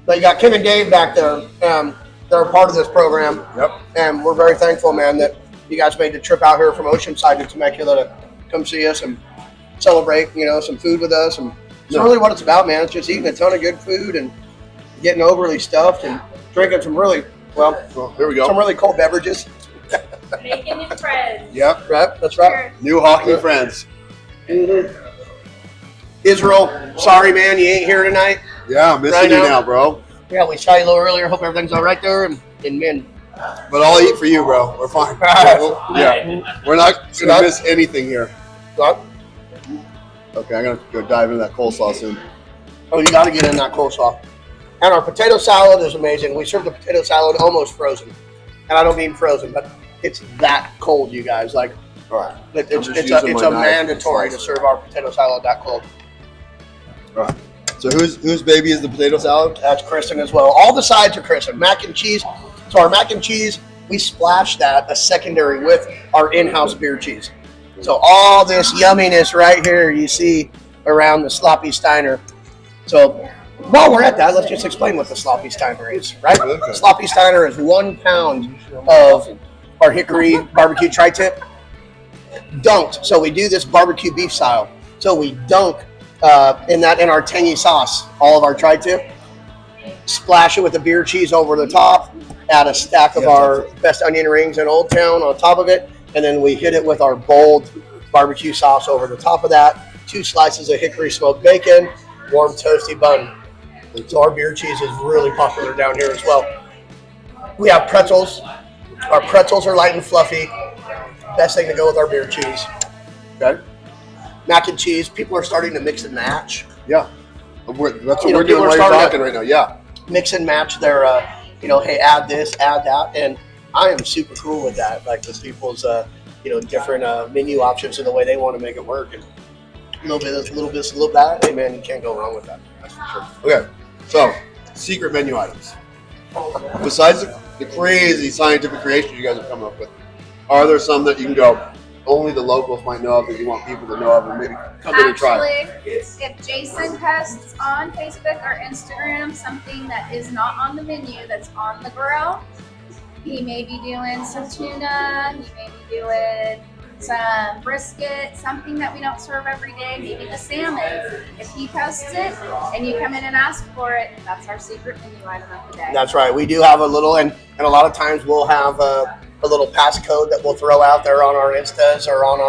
Speaker 1: but you got Kim and Dave back there. They're a part of this program.
Speaker 4: Yep.
Speaker 1: And we're very thankful, man, that you guys made the trip out here from Oceanside to Temecula to come see us and celebrate, you know, some food with us. And it's really what it's about, man. It's just eating a ton of good food and getting overly stuffed and drinking some really,
Speaker 4: Well, here we
Speaker 1: some
Speaker 4: go.
Speaker 1: really cold beverages.
Speaker 8: Making new friends.
Speaker 4: Yep.
Speaker 1: Right? That's right.
Speaker 4: New hockey friends.
Speaker 1: Israel, sorry, man, you ain't here tonight.
Speaker 4: Yeah, I'm missing
Speaker 1: Right
Speaker 4: you
Speaker 1: now.
Speaker 4: now, bro.
Speaker 1: Yeah, we saw you a little earlier. Hope everything's all right there. And man,
Speaker 4: But I'll eat for you, bro. We're fine. Yeah. We're not gonna miss anything here.
Speaker 1: oh,
Speaker 4: Okay, I'm gonna go dive into that coleslaw soon.
Speaker 1: you got to get in that coleslaw. And our potato salad is amazing. We serve the potato salad almost frozen. And I don't mean frozen, but it's that cold, you guys. Like,
Speaker 4: All right.
Speaker 1: it's
Speaker 4: I'm just using my
Speaker 1: a
Speaker 4: knife
Speaker 1: mandatory
Speaker 4: and
Speaker 1: to
Speaker 4: slice.
Speaker 1: serve our potato salad that cold.
Speaker 4: All right. So whose baby is the potato salad?
Speaker 1: That's Kristen as well. All the sides are Kristen. Mac and cheese. So our mac and cheese, we splash that a secondary with our in-house beer cheese. So all this yumminess right here you see around the sloppy Steiner. So while we're at that, let's just explain what the sloppy Steiner is, right?
Speaker 4: Okay.
Speaker 1: Sloppy Steiner is 1 pound of our hickory barbecue tri-tip dunked. So we do this barbecue beef style. So we dunk in our tangy sauce, all of our tri-tip, splash it with the beer cheese over the top, add a stack of our best onion rings in Old Town on top of it, and then we hit it with our bold barbecue sauce over the top of that, 2 slices of hickory smoked bacon, warm toasty bun. So our beer cheese is really popular down here as well. We have pretzels. Our pretzels are light and fluffy. Best thing to go with our beer cheese. Okay. Mac and cheese. People are starting to mix and match.
Speaker 4: Yeah. That's what
Speaker 1: You
Speaker 4: we're
Speaker 1: know,
Speaker 4: doing
Speaker 1: people are
Speaker 4: while you're
Speaker 1: starting to-
Speaker 4: talking right now. Yeah.
Speaker 1: Mix and match their, hey, add this, add that, and I am super cool with that. Like with people's, different menu options and the way they want to make it work, and a little bit of this, a little this, a little that. Hey, man, you can't go wrong with that. That's for sure.
Speaker 4: Okay. So, secret menu items. Besides the crazy scientific creation you guys have come up with, are there some that you can go, only the locals might know of that you want people to know of and maybe come in and try?
Speaker 8: Actually, if Jason posts on Facebook or Instagram something that is not on the menu that's on the grill, he may be doing some tuna, he may be doing some brisket, something that we don't serve every day, maybe the salmon. If he posts it and you come in and ask for it, that's our secret menu item of the day.
Speaker 1: That's right. We do have a little, and a lot of times we'll have a little passcode that we'll throw out there on our Instas or on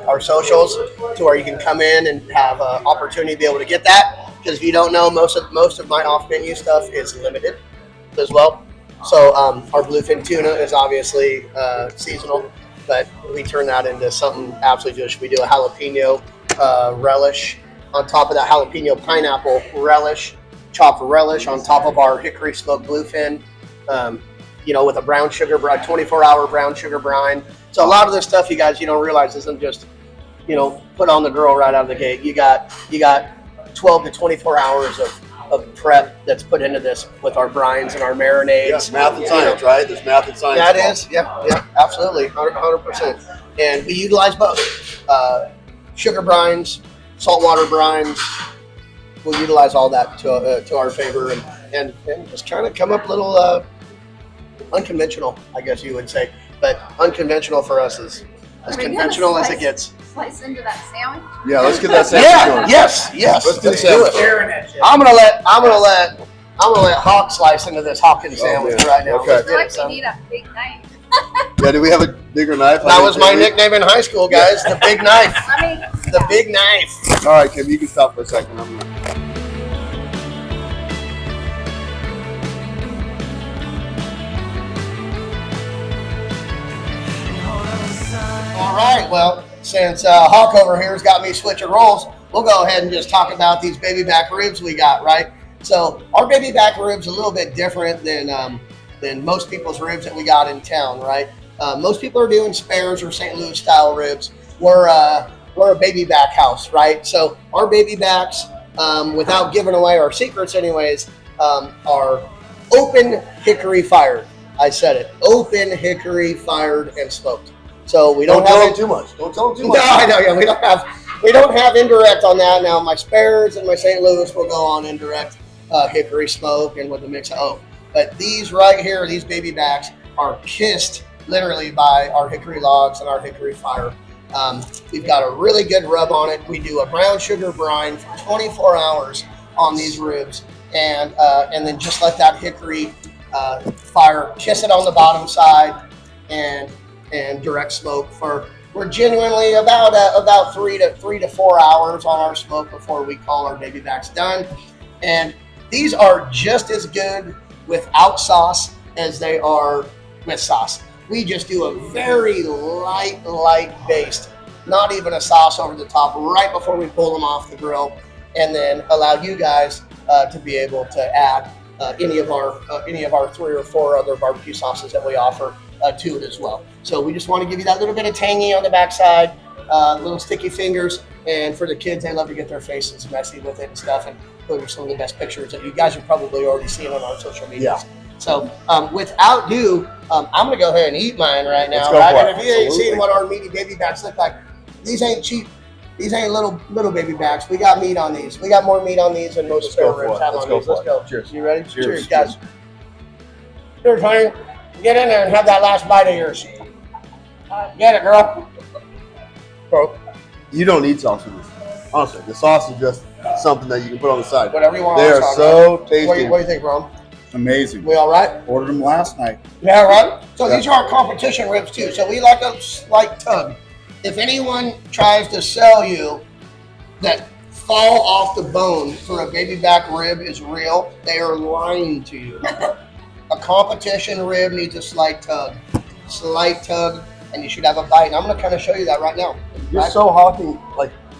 Speaker 1: our socials, to where you can come in and have an opportunity to be able to get that. Because if you don't know, most of my off-menu stuff is limited as well. So our bluefin tuna is obviously seasonal, but we turn that into something absolutely delicious. We do a jalapeno relish on top of that, jalapeno pineapple relish, chopped relish on top of our hickory smoked bluefin, with a brown sugar brine, 24-hour brown sugar brine. So a lot of this stuff, you guys, you don't realize isn't just, put on the grill right out of the gate. You got 12 to 24 hours of prep that's put into this with our brines and our marinades.
Speaker 4: Yes, math and science, right? There's math and science.
Speaker 1: That is, yeah, absolutely, 100%. And we utilize both sugar brines, saltwater brines. We'll utilize all that to our favor, and just trying to come up a little unconventional, I guess you would say. But unconventional for us is as conventional as it gets.
Speaker 8: Slice into that sandwich.
Speaker 4: Yeah, let's get that sandwich going.
Speaker 1: Yes.
Speaker 4: Let's do the
Speaker 1: do
Speaker 4: sandwich.
Speaker 1: it. I'm gonna let Hawk slice into this Hawkins sandwich right now.
Speaker 4: Okay.
Speaker 8: I feel like we need a big knife.
Speaker 4: Yeah, do we have a bigger knife?
Speaker 1: That was my nickname in high school, guys. The big knife. The big knife.
Speaker 4: All right, Kim, you can stop for a second.
Speaker 1: All right, well, since Hawk over here has got me switching roles, we'll go ahead and just talk about these baby back ribs we got, right? So our baby back ribs a little bit different than most people's ribs that we got in town, right? Most people are doing spares or St. Louis style ribs. We're a baby back house, right? So our baby backs, without giving away our secrets anyways, are open hickory fired. I said it, open hickory fired and smoked. So we don't
Speaker 4: tell
Speaker 1: have
Speaker 4: them too much. Don't tell them too much.
Speaker 1: No, I know. Yeah, we don't have indirect on that. Now my spares and my St. Louis will go on indirect hickory smoke and with a mix of oak. But these right here, these baby backs, are kissed literally by our hickory logs and our hickory fire. We've got a really good rub on it. We do a brown sugar brine for 24 hours on these ribs, and then just let that hickory fire kiss it on the bottom side, and direct smoke we're genuinely about 3 to 4 hours on our smoke before we call our baby backs done. And these are just as good without sauce as they are with sauce. We just do a very light based, not even a sauce over the top right before we pull them off the grill, and then allow you guys to be able to add any of our 3 or 4 other barbecue sauces that we offer to it as well. So we just want to give you that little bit of tangy on the backside, little sticky fingers, and for the kids, they love to get their faces messy with it and stuff, and put some of the best pictures that you guys have probably already seen on our social media.
Speaker 4: Yeah.
Speaker 1: So without ado, I'm going to go ahead and eat mine right now.
Speaker 4: Let's go
Speaker 1: Right?
Speaker 4: for it.
Speaker 1: And if you ain't
Speaker 4: Absolutely.
Speaker 1: seen what our meaty baby backs look like, these ain't cheap. These ain't little baby backs. We got meat on these. We got more meat on these than most
Speaker 4: Let's
Speaker 1: spare
Speaker 4: go for
Speaker 1: ribs
Speaker 4: it.
Speaker 1: have
Speaker 4: Let's
Speaker 1: on
Speaker 4: go
Speaker 1: these.
Speaker 4: for
Speaker 1: Let's
Speaker 4: it.
Speaker 1: go.
Speaker 4: Cheers.
Speaker 1: You ready?
Speaker 4: Cheers.
Speaker 1: guys. Cheers, honey. Get in there and have that last bite of yours. Get it, girl. Bro,
Speaker 4: You don't need sauce in this. Honestly, the sauce is just something that you can put on the side.
Speaker 1: whatever you want.
Speaker 4: They
Speaker 1: on
Speaker 4: are
Speaker 1: top,
Speaker 4: so
Speaker 1: right?
Speaker 4: tasty.
Speaker 1: What do you think, Ron?
Speaker 9: Amazing.
Speaker 1: We all right?
Speaker 9: Ordered them last night.
Speaker 1: Yeah, right. So these are our competition ribs too. So we like a slight tug. If anyone tries to sell you that fall off the bone for a baby back rib is real, they are lying to you. A competition rib needs a slight tug, and you should have a bite. And I'm going to kind of show you that right now.
Speaker 4: You're
Speaker 1: Right?
Speaker 4: so Hawking,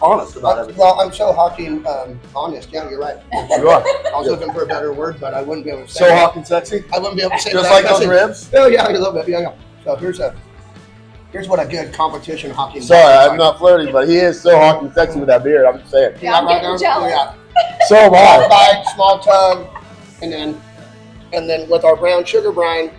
Speaker 4: honest about everything.
Speaker 1: Well, I'm so Hawking honest. Yeah, you're right.
Speaker 4: You are.
Speaker 1: I was looking for a better word, but I wouldn't be able to say
Speaker 4: So
Speaker 1: it.
Speaker 4: Hawking sexy.
Speaker 1: I wouldn't be able to say
Speaker 4: Just
Speaker 1: that.
Speaker 4: like those ribs.
Speaker 1: Oh yeah, a little bit. Yeah. So here's what a good competition Hawking.
Speaker 4: Sorry, I'm not flirting, but he is so Hawking sexy with that beard. I'm just saying.
Speaker 8: Yeah, I'm getting jealous.
Speaker 1: Yeah.
Speaker 4: So am
Speaker 1: Small
Speaker 4: I.
Speaker 1: bite, small tug, and then with our brown sugar brine,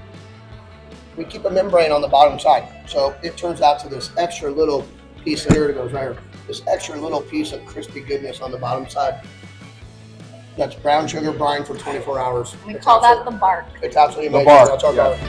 Speaker 1: we keep a membrane on the bottom side. So it turns out to this extra little piece, and here it goes right here, this extra little piece of crispy goodness on the bottom side. That's brown sugar brine for 24 hours.
Speaker 8: We
Speaker 1: It's
Speaker 8: call that
Speaker 1: absolute-
Speaker 8: the bark.
Speaker 1: It's absolutely
Speaker 4: The
Speaker 1: amazing.
Speaker 4: bark,
Speaker 1: That's our
Speaker 4: yeah.
Speaker 1: bark.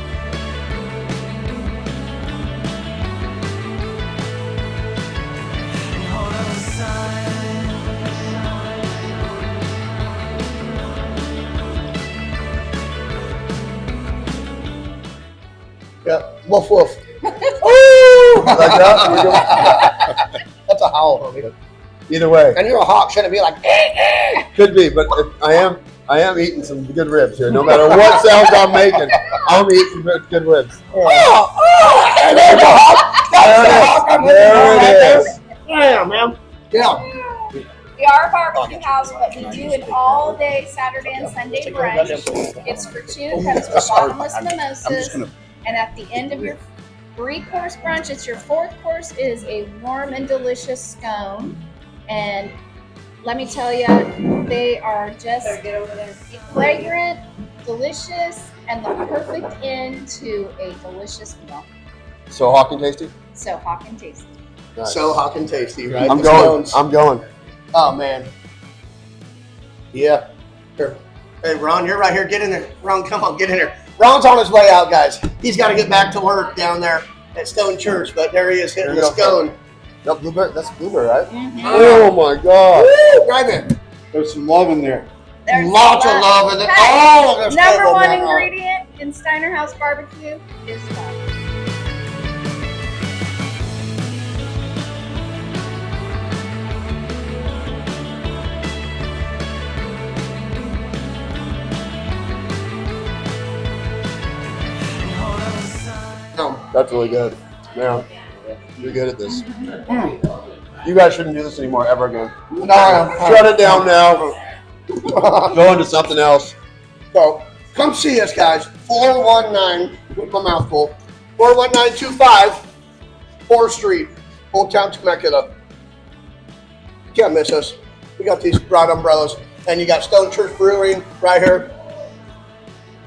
Speaker 1: Woof woof. Ooh!
Speaker 4: Like that?
Speaker 1: That's a howl, homie.
Speaker 4: Either way,
Speaker 1: And you're a hawk, shouldn't it be like,
Speaker 4: could be, but I am eating some good ribs here. No matter what sounds I'm making, I'm eating good ribs.
Speaker 1: oh, and there's a hawk. That's the hawk I'm looking for right
Speaker 4: There it is.
Speaker 1: Yeah, man. Yeah.
Speaker 8: We are a barbecue house, but we do an all-day Saturday and Sunday brunch. It's for two, comes with bottomless mimosas, and at the end of your 3-course brunch, it's your 4th course is a warm and delicious scone. And let me tell you, they are just fragrant, delicious, and the perfect end to a delicious meal.
Speaker 4: So hawk and tasty?
Speaker 8: So hawk and tasty.
Speaker 4: Nice.
Speaker 1: So hot and tasty, right?
Speaker 4: I'm
Speaker 1: The
Speaker 4: going.
Speaker 1: stones.
Speaker 4: I'm going.
Speaker 1: Oh, man. Yeah. Here. Hey, Ron, you're right here. Get in there. Ron, come on, get in here. Ron's on his way out, guys. He's got to get back to work down there at Stone Church, but there he is hitting the
Speaker 4: There you go.
Speaker 1: scone.
Speaker 4: No, blueberry. That's blueberry, right?
Speaker 8: Mm-hmm.
Speaker 4: Oh my God.
Speaker 1: Woo! Right there.
Speaker 4: There's some love in there.
Speaker 8: There's
Speaker 1: Lots of love in it.
Speaker 8: Hey,
Speaker 1: All of this
Speaker 8: number
Speaker 1: stuff,
Speaker 8: one
Speaker 1: man.
Speaker 8: ingredient in Steinerhaus barbecue is love.
Speaker 4: That's really good. Man, you're good at this. You guys shouldn't do this anymore ever again.
Speaker 1: No.
Speaker 4: Shut it down now. Go into something else.
Speaker 1: So come see us, guys. 419, with my mouth full, 41925 4th Street, Old Town Temecula. You can't miss us. We got these broad umbrellas, and you got Stone Church Brewing right here.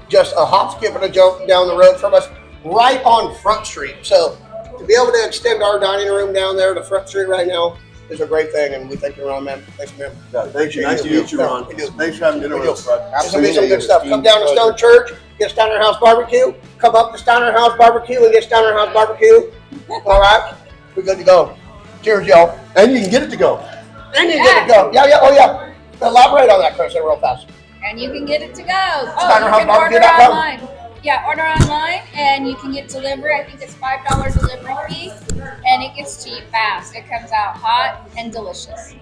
Speaker 1: Just a hop, skip, and a jump down the road from us, right on Front Street. So to be able to extend our dining room down there to Front Street right now is a great thing, and we thank you, Ron, man. Thanks, man.
Speaker 4: Yeah, thank you. Nice to meet you, Ron.
Speaker 1: We do.
Speaker 4: Thanks for having dinner with us, bud.
Speaker 1: There's gonna be some good stuff. Come down to Stone Church, get Steinerhaus Barbecue. Come up to Steinerhaus Barbecue and get Steinerhaus Barbecue. All right, we're good to go. Cheers, y'all.
Speaker 4: And you can get it to go.
Speaker 1: And you get to go. Yeah. Oh, yeah. Elaborate on that, Chris, real fast.
Speaker 8: And you can get it to go. Oh, you
Speaker 1: Steinerhaus
Speaker 8: can order
Speaker 1: Barbecue.com.
Speaker 8: online. Yeah, order online, and you can get delivery. I think it's $5 delivery fee, and it gets to you fast. It comes out hot and delicious.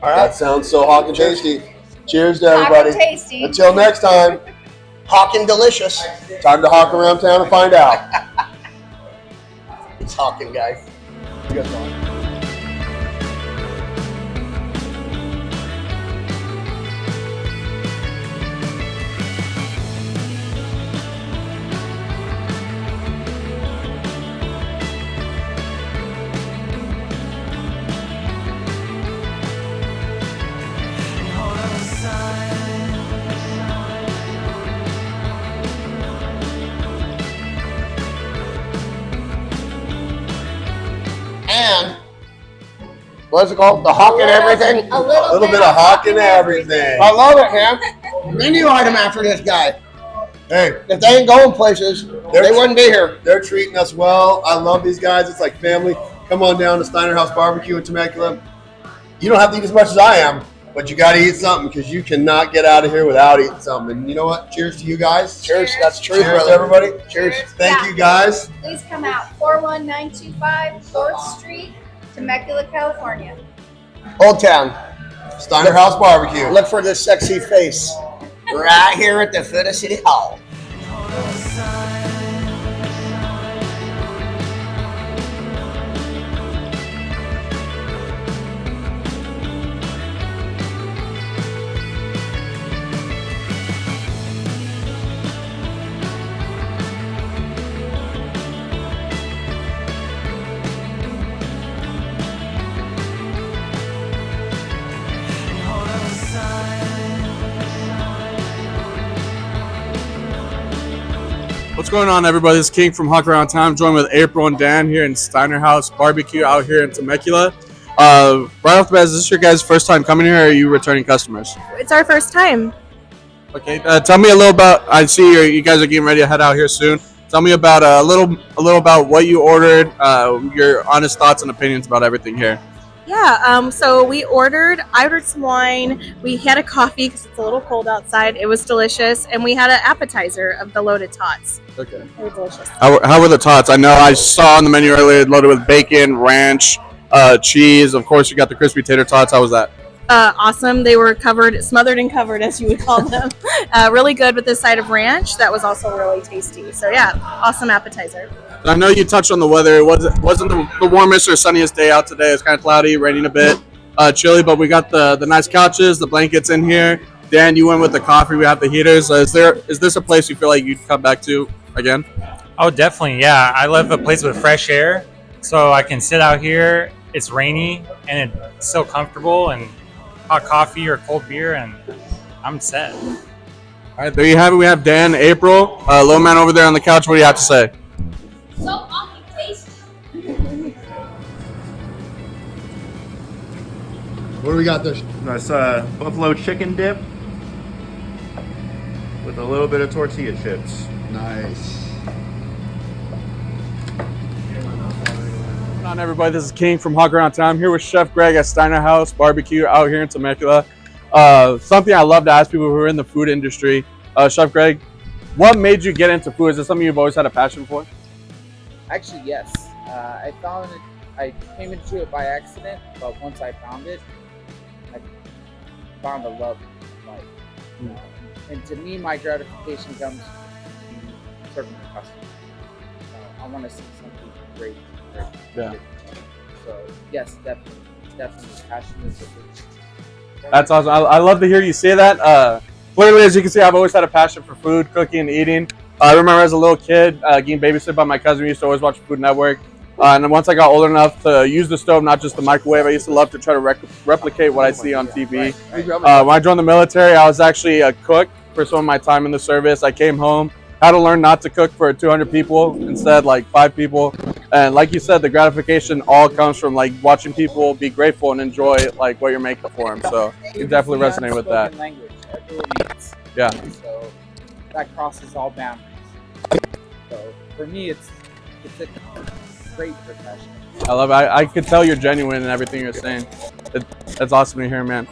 Speaker 4: All right. That sounds so hot and tasty. Cheers to
Speaker 8: Hot
Speaker 4: everybody.
Speaker 8: and tasty.
Speaker 4: Until next time,
Speaker 1: Hawk and delicious.
Speaker 4: time to hawk around town and find out.
Speaker 1: It's hawking, guys.
Speaker 4: You guys on.
Speaker 1: And what's it called? The hawk and everything.
Speaker 8: A
Speaker 4: A little bit of hawk and everything.
Speaker 1: I love it, man. Menu item after this guy.
Speaker 4: Hey,
Speaker 1: If they ain't going places, they wouldn't be here.
Speaker 4: they're treating us well. I love these guys. It's like family. Come on down to Steinerhaus Barbecue in Temecula. You don't have to eat as much as I am, but you got to eat something because you cannot get out of here without eating something. And you know what? Cheers to you guys.
Speaker 1: Cheers. That's true,
Speaker 4: Cheers
Speaker 1: brother.
Speaker 4: to everybody.
Speaker 1: Cheers.
Speaker 4: Thank
Speaker 8: Yeah.
Speaker 4: you guys.
Speaker 8: Please come out 41925 4th Street, Temecula, California.
Speaker 1: Old Town.
Speaker 4: Steinerhaus Barbecue.
Speaker 1: Look for this sexy face right here at the foot of City Hall.
Speaker 2: What's going on, everybody? This is King from Hawk Around Town, joined with April and Dan here in Steinerhaus Barbecue out here in Temecula. Right off the bat, is this your guys' first time coming here, or are you returning customers?
Speaker 9: It's our first time.
Speaker 2: Okay, tell me a little about. I see you guys are getting ready to head out here soon. Tell me about a little about what you ordered. Your honest thoughts and opinions about everything here.
Speaker 9: Yeah, so I ordered some wine. We had a coffee because it's a little cold outside. It was delicious. And we had an appetizer of the loaded tots.
Speaker 2: Okay.
Speaker 9: They were delicious.
Speaker 2: How were the tots? I know I saw on the menu earlier loaded with bacon, ranch, cheese. Of course, you got the crispy tater tots. How was that?
Speaker 9: Awesome. They were smothered and covered, as you would call them. Really good with this side of ranch. That was also really tasty. So yeah, awesome appetizer.
Speaker 2: I know you touched on the weather. It wasn't the warmest or sunniest day out today. It's kind of cloudy, raining a bit, chilly. But we got the nice couches, the blankets in here. Dan, you went with the coffee. We have the heaters. Is this a place you feel like you'd come back to again?
Speaker 10: Oh, definitely. Yeah, I love a place with fresh air, so I can sit out here. It's rainy and it's still comfortable, and hot coffee or cold beer, and I'm set.
Speaker 2: All right, there you have it. We have Dan, April, little man over there on the couch. What do you have to say?
Speaker 8: So awfully tasty.
Speaker 4: What do we got there?
Speaker 11: Nice buffalo chicken dip with a little bit of tortilla chips.
Speaker 4: Nice.
Speaker 2: What's on, everybody? This is King from Hawk Around Town. I'm here with Chef Greg at Steinerhaus BBQ out here in Temecula. Something I love to ask people who are in the food industry. Chef Greg, what made you get into food? Is this something you've always had a passion for?
Speaker 3: Actually, yes. I came into it by accident, but once I found it, I found a love of life. And to me, my gratification comes from serving the customer. I want to see something great.
Speaker 2: Yeah.
Speaker 3: So yes, definitely passionate.
Speaker 2: That's awesome. I love to hear you say that. Clearly, as you can see, I've always had a passion for food, cooking, and eating. I remember as a little kid getting babysitted by my cousin. We used to always watch Food Network. And then once I got old enough to use the stove, not just the microwave, I used to love to try to replicate what I see on TV. When I joined the military, I was actually a cook for some of my time in the service. I came home, had to learn not to cook for 200 people, instead like 5 people. And like you said, the gratification all comes from like watching people be grateful and enjoy like what you're making for them. So you definitely resonate with that.
Speaker 3: Language, everyone needs.
Speaker 2: Yeah.
Speaker 3: So that crosses all boundaries. So for me, it's a great profession.
Speaker 2: I love it. I could tell you're genuine in everything you're saying. That's awesome to hear, man.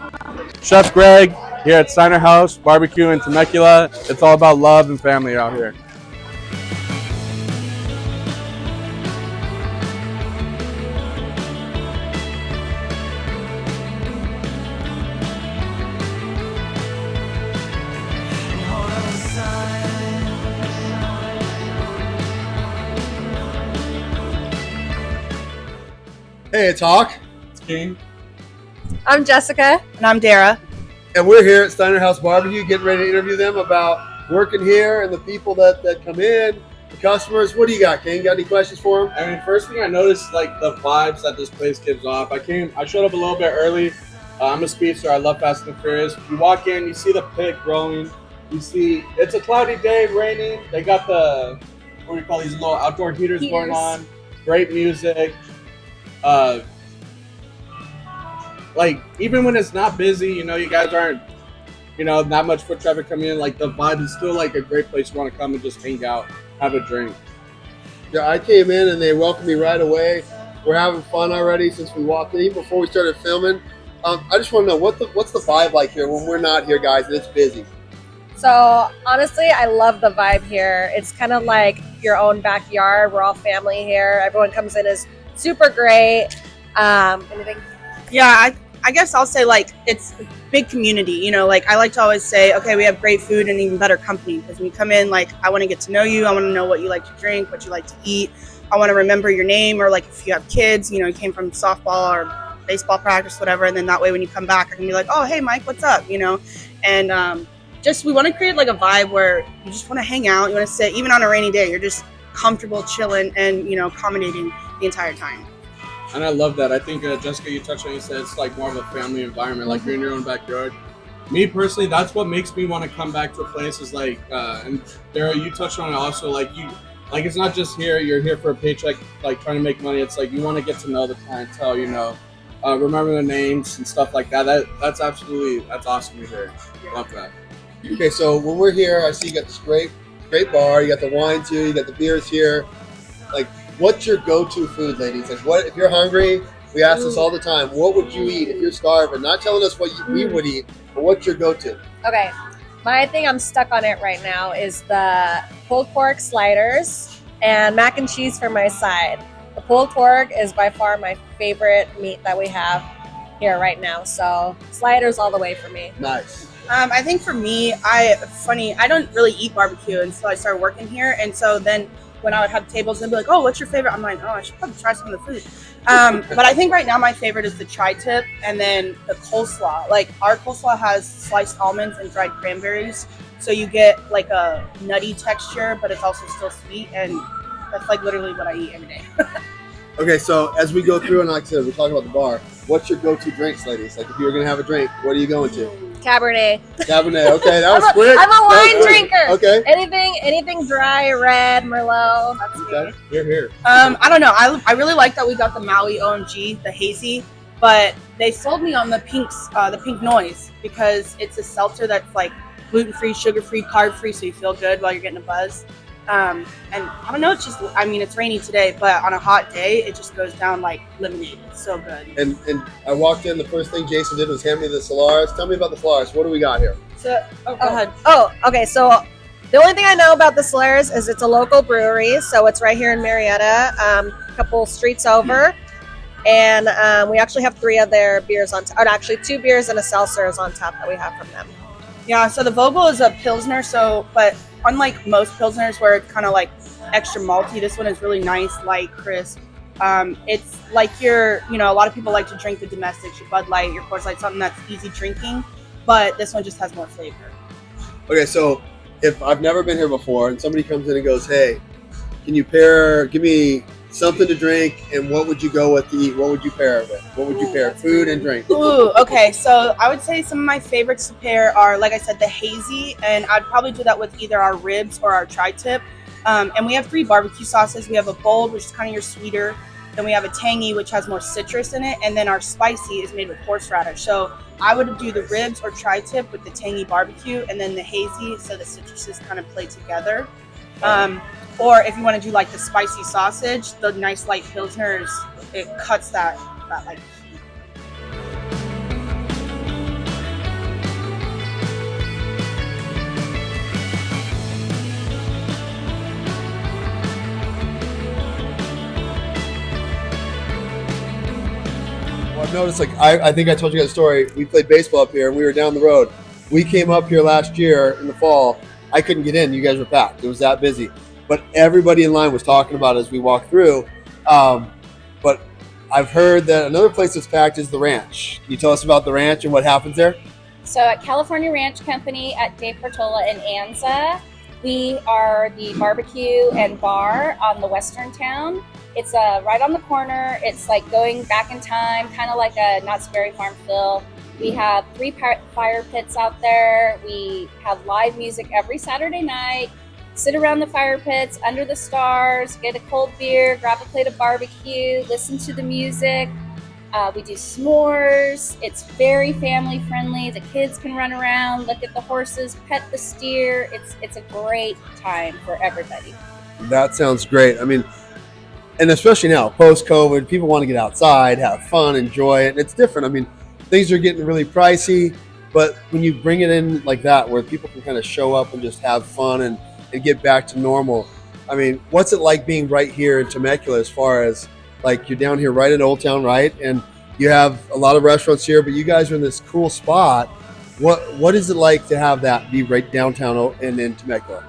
Speaker 2: Chef Greg here at Steinerhaus BBQ in Temecula. It's all about love and family out here.
Speaker 4: Hey, it's Hawk.
Speaker 2: It's King.
Speaker 9: I'm Jessica. And I'm Dara.
Speaker 4: And we're here at Steinerhaus BBQ getting ready to interview them about working here and the people that come in, the customers. What do you got, King? Got any questions for them?
Speaker 2: I mean, first thing I noticed, like the vibes that this place gives off. I showed up a little bit early. I'm a speedster. I love Fast and Furious. You walk in, you see the pit growing. You see it's a cloudy day, raining. They got what do you call these little outdoor heaters going on. Great music. Like even when it's not busy, you guys aren't, not much foot traffic coming in. Like the vibe is still like a great place you want to come and just hang out, have a drink.
Speaker 4: Yeah, I came in and they welcomed me right away. We're having fun already since we walked in, even before we started filming. I just want to know what's the vibe like here when we're not here, guys, and it's busy.
Speaker 7: So honestly, I love the vibe here. It's kind of like your own backyard. We're all family here. Everyone comes in as super great. Anything?
Speaker 9: Yeah, I guess I'll say like it's a big community, like I like to always say, okay, we have great food and even better company, because when you come in, like I want to get to know you. I want to know what you like to drink, what you like to eat. I want to remember your name, or like if you have kids, you came from softball or baseball practice, whatever. And then that way when you come back, I can be like, oh, hey, Mike, what's up? And just we want to create like a vibe where you just want to hang out. You want to sit, even on a rainy day, you're just comfortable, chilling, and, accommodating the entire time.
Speaker 2: And I love that. I think, Jessica, you touched on, you said it's like more of a family environment, like you're in your own backyard. Me personally, that's what makes me want to come back to a place is like, and Dara, you touched on it also, like it's not just you're here for a paycheck, like trying to make money. It's like you want to get to know the clientele, remember the names and stuff like that. That's awesome to hear. Love that.
Speaker 4: Okay, so when we're here, I see you got this great bar. You got the wine too. You got the beers here. Like, what's your go-to food, ladies? Like, what if you're hungry? We ask this all the time. What would you eat if you're starving? Not telling us what we would eat, but what's your go-to?
Speaker 12: Okay. My thing I'm stuck on it right now is the pulled pork sliders and mac and cheese for my side. The pulled pork is by far my favorite meat that we have here right now. So sliders all the way for me.
Speaker 4: Nice.
Speaker 9: I think for me, I don't really eat barbecue until I started working here. And so then when I would have tables, they'd be like, oh, what's your favorite? I'm like, oh, I should probably try some of the food. But I think right now my favorite is the tri-tip and then the coleslaw. Like our coleslaw has sliced almonds and dried cranberries. So you get like a nutty texture, but it's also still sweet. And that's like literally what I eat every day.
Speaker 4: Okay, so as we go through, and like I said, we're talking about the bar, what's your go-to drinks, ladies? Like if you were going to have a drink, what are you going to?
Speaker 12: Cabernet.
Speaker 4: Cabernet, okay, that was quick.
Speaker 12: I'm a wine drinker.
Speaker 4: Okay.
Speaker 12: Anything dry, red, Merlot. That's
Speaker 4: Okay,
Speaker 12: me.
Speaker 4: here.
Speaker 9: I don't know. I really like that we got the Maui OMG, the hazy, but they sold me on the pink noise because it's a seltzer that's like gluten-free, sugar-free, carb-free, so you feel good while you're getting a buzz. And I don't know, it's just, I mean, it's rainy today, but on a hot day, it just goes down like lemonade. It's so good.
Speaker 4: And I walked in, the first thing Jason did was hand me the Solaris. Tell me about the Solaris. What do we got here?
Speaker 9: So, go ahead.
Speaker 12: Oh, okay. So the only thing I know about the Solaris is it's a local brewery. So it's right here in Marietta, a couple streets over. And we actually have 3 of their beers on tap. Or actually 2 beers and a seltzer is on tap that we have from them.
Speaker 9: Yeah, so the Vogel is a Pilsner, but unlike most Pilsners where it's kind of like extra malty, this one is really nice, light, crisp. It's like a lot of people like to drink the domestics, your Bud Light, your Coors Light, something that's easy drinking, but this one just has more flavor.
Speaker 4: Okay, so if I've never been here before and somebody comes in and goes, hey, can you give me something to drink, and what would you go with to eat? What would you pair it with? What would you pair? Food and drink.
Speaker 9: Ooh, okay. So I would say some of my favorites to pair are, like I said, the hazy, and I'd probably do that with either our ribs or our tri-tip. And we have 3 barbecue sauces. We have a bold, which is kind of your sweeter. Then we have a tangy, which has more citrus in it. And then our spicy is made with horseradish. So I would do the ribs or tri-tip with the tangy barbecue, and then the hazy, so the citruses kind of play together. Or if you want to do like the spicy sausage, the nice light Pilsners, it cuts that like heat.
Speaker 4: Well, I've noticed, like, I think I told you guys a story. We played baseball up here and we were down the road. We came up here last year in the fall. I couldn't get in. You guys were packed. It was that busy. But everybody in line was talking about it as we walked through. But I've heard that another place that's packed is the ranch. Can you tell us about the ranch and what happens there?
Speaker 8: So at California Ranch Company at Dave Portola in Anza, we are the barbecue and bar on the western town. It's right on the corner. It's like going back in time, kind of like a Knott's Berry Farm feel. We have 3 fire pits out there. We have live music every Saturday night. Sit around the fire pits, under the stars, get a cold beer, grab a plate of barbecue, listen to the music. We do s'mores. It's very family friendly. The kids can run around, look at the horses, pet the steer. It's a great time for everybody.
Speaker 4: That sounds great. I mean, and especially now, post-COVID, people want to get outside, have fun, enjoy it. And it's different. I mean, things are getting really pricey, but when you bring it in like that, where people can kind of show up and just have fun and get back to normal. I mean, what's it like being right here in Temecula as far as, like, you're down here right in Old Town, right? And you have a lot of restaurants here, but you guys are in this cool spot. What is it like to have that be right downtown and in Temecula?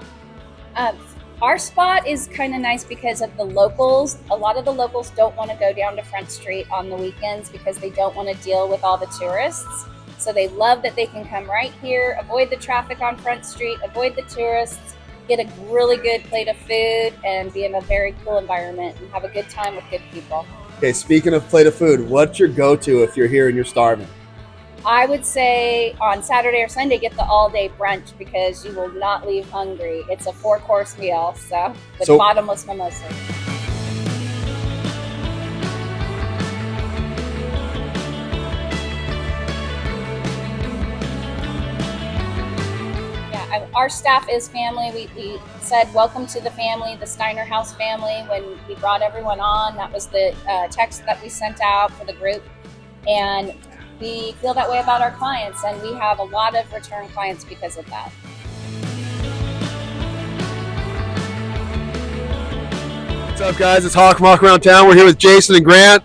Speaker 8: Our spot is kind of nice because of the locals. A lot of the locals don't want to go down to Front Street on the weekends because they don't want to deal with all the tourists. So they love that they can come right here, avoid the traffic on Front Street, avoid the tourists, get a really good plate of food, and be in a very cool environment and have a good time with good people.
Speaker 4: Okay, speaking of plate of food, what's your go-to if you're here and you're starving?
Speaker 8: I would say on Saturday or Sunday, get the all-day brunch because you will not leave hungry. It's a 4-course meal, so the bottomless mimosa. our staff is family. We said welcome to the family, the Steinerhaus family, when we brought everyone on. That was the text that we sent out for the group. And we feel that way about our clients, and we have a lot of return clients because of that.
Speaker 4: What's up, guys? It's Hawk from Hawk Around Town. We're here with Jason and Grant,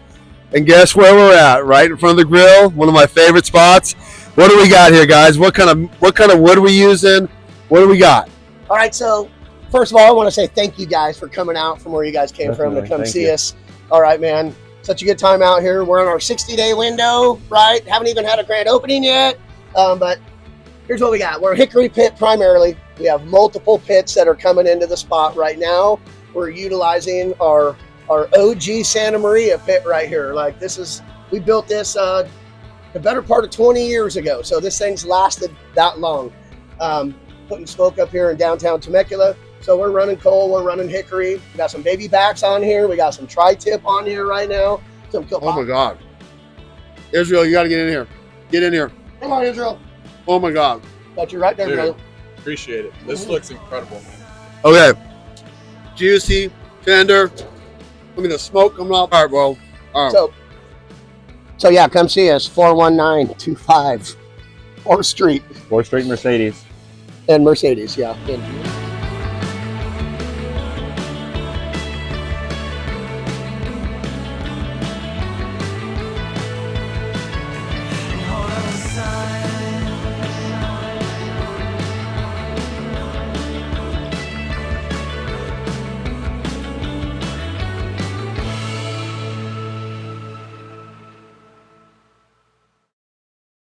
Speaker 4: and guess where we're at? Right in front of the grill, one of my favorite spots. What do we got here, guys? What kind of wood are we using? What do we got?
Speaker 1: All right, so first of all, I want to say thank you guys for coming out from where you guys came from to come see us. All right, man. Such a good time out here. We're in our 60-day window, right? Haven't even had a grand opening yet. But here's what we got. We're a hickory pit primarily. We have multiple pits that are coming into the spot right now. We're utilizing our OG Santa Maria pit right here. Like we built this the better part of 20 years ago. So this thing's lasted that long. Putting smoke up here in downtown Temecula. So we're running coal, we're running hickory. We got some baby backs on here. We got some tri-tip on here right now.
Speaker 4: Oh my God. Israel, you got to get in here. Get in here.
Speaker 1: Come on, Israel.
Speaker 4: Oh my God.
Speaker 1: Got you right there,
Speaker 2: Dude,
Speaker 1: brother.
Speaker 2: Appreciate it. This looks incredible, man.
Speaker 4: Okay. Juicy, tender. Look at the smoke coming off. All right, bro. All right.
Speaker 1: So yeah, come see us, 41925 4th Street.
Speaker 11: 4th Street Mercedes.
Speaker 1: And Mercedes, yeah.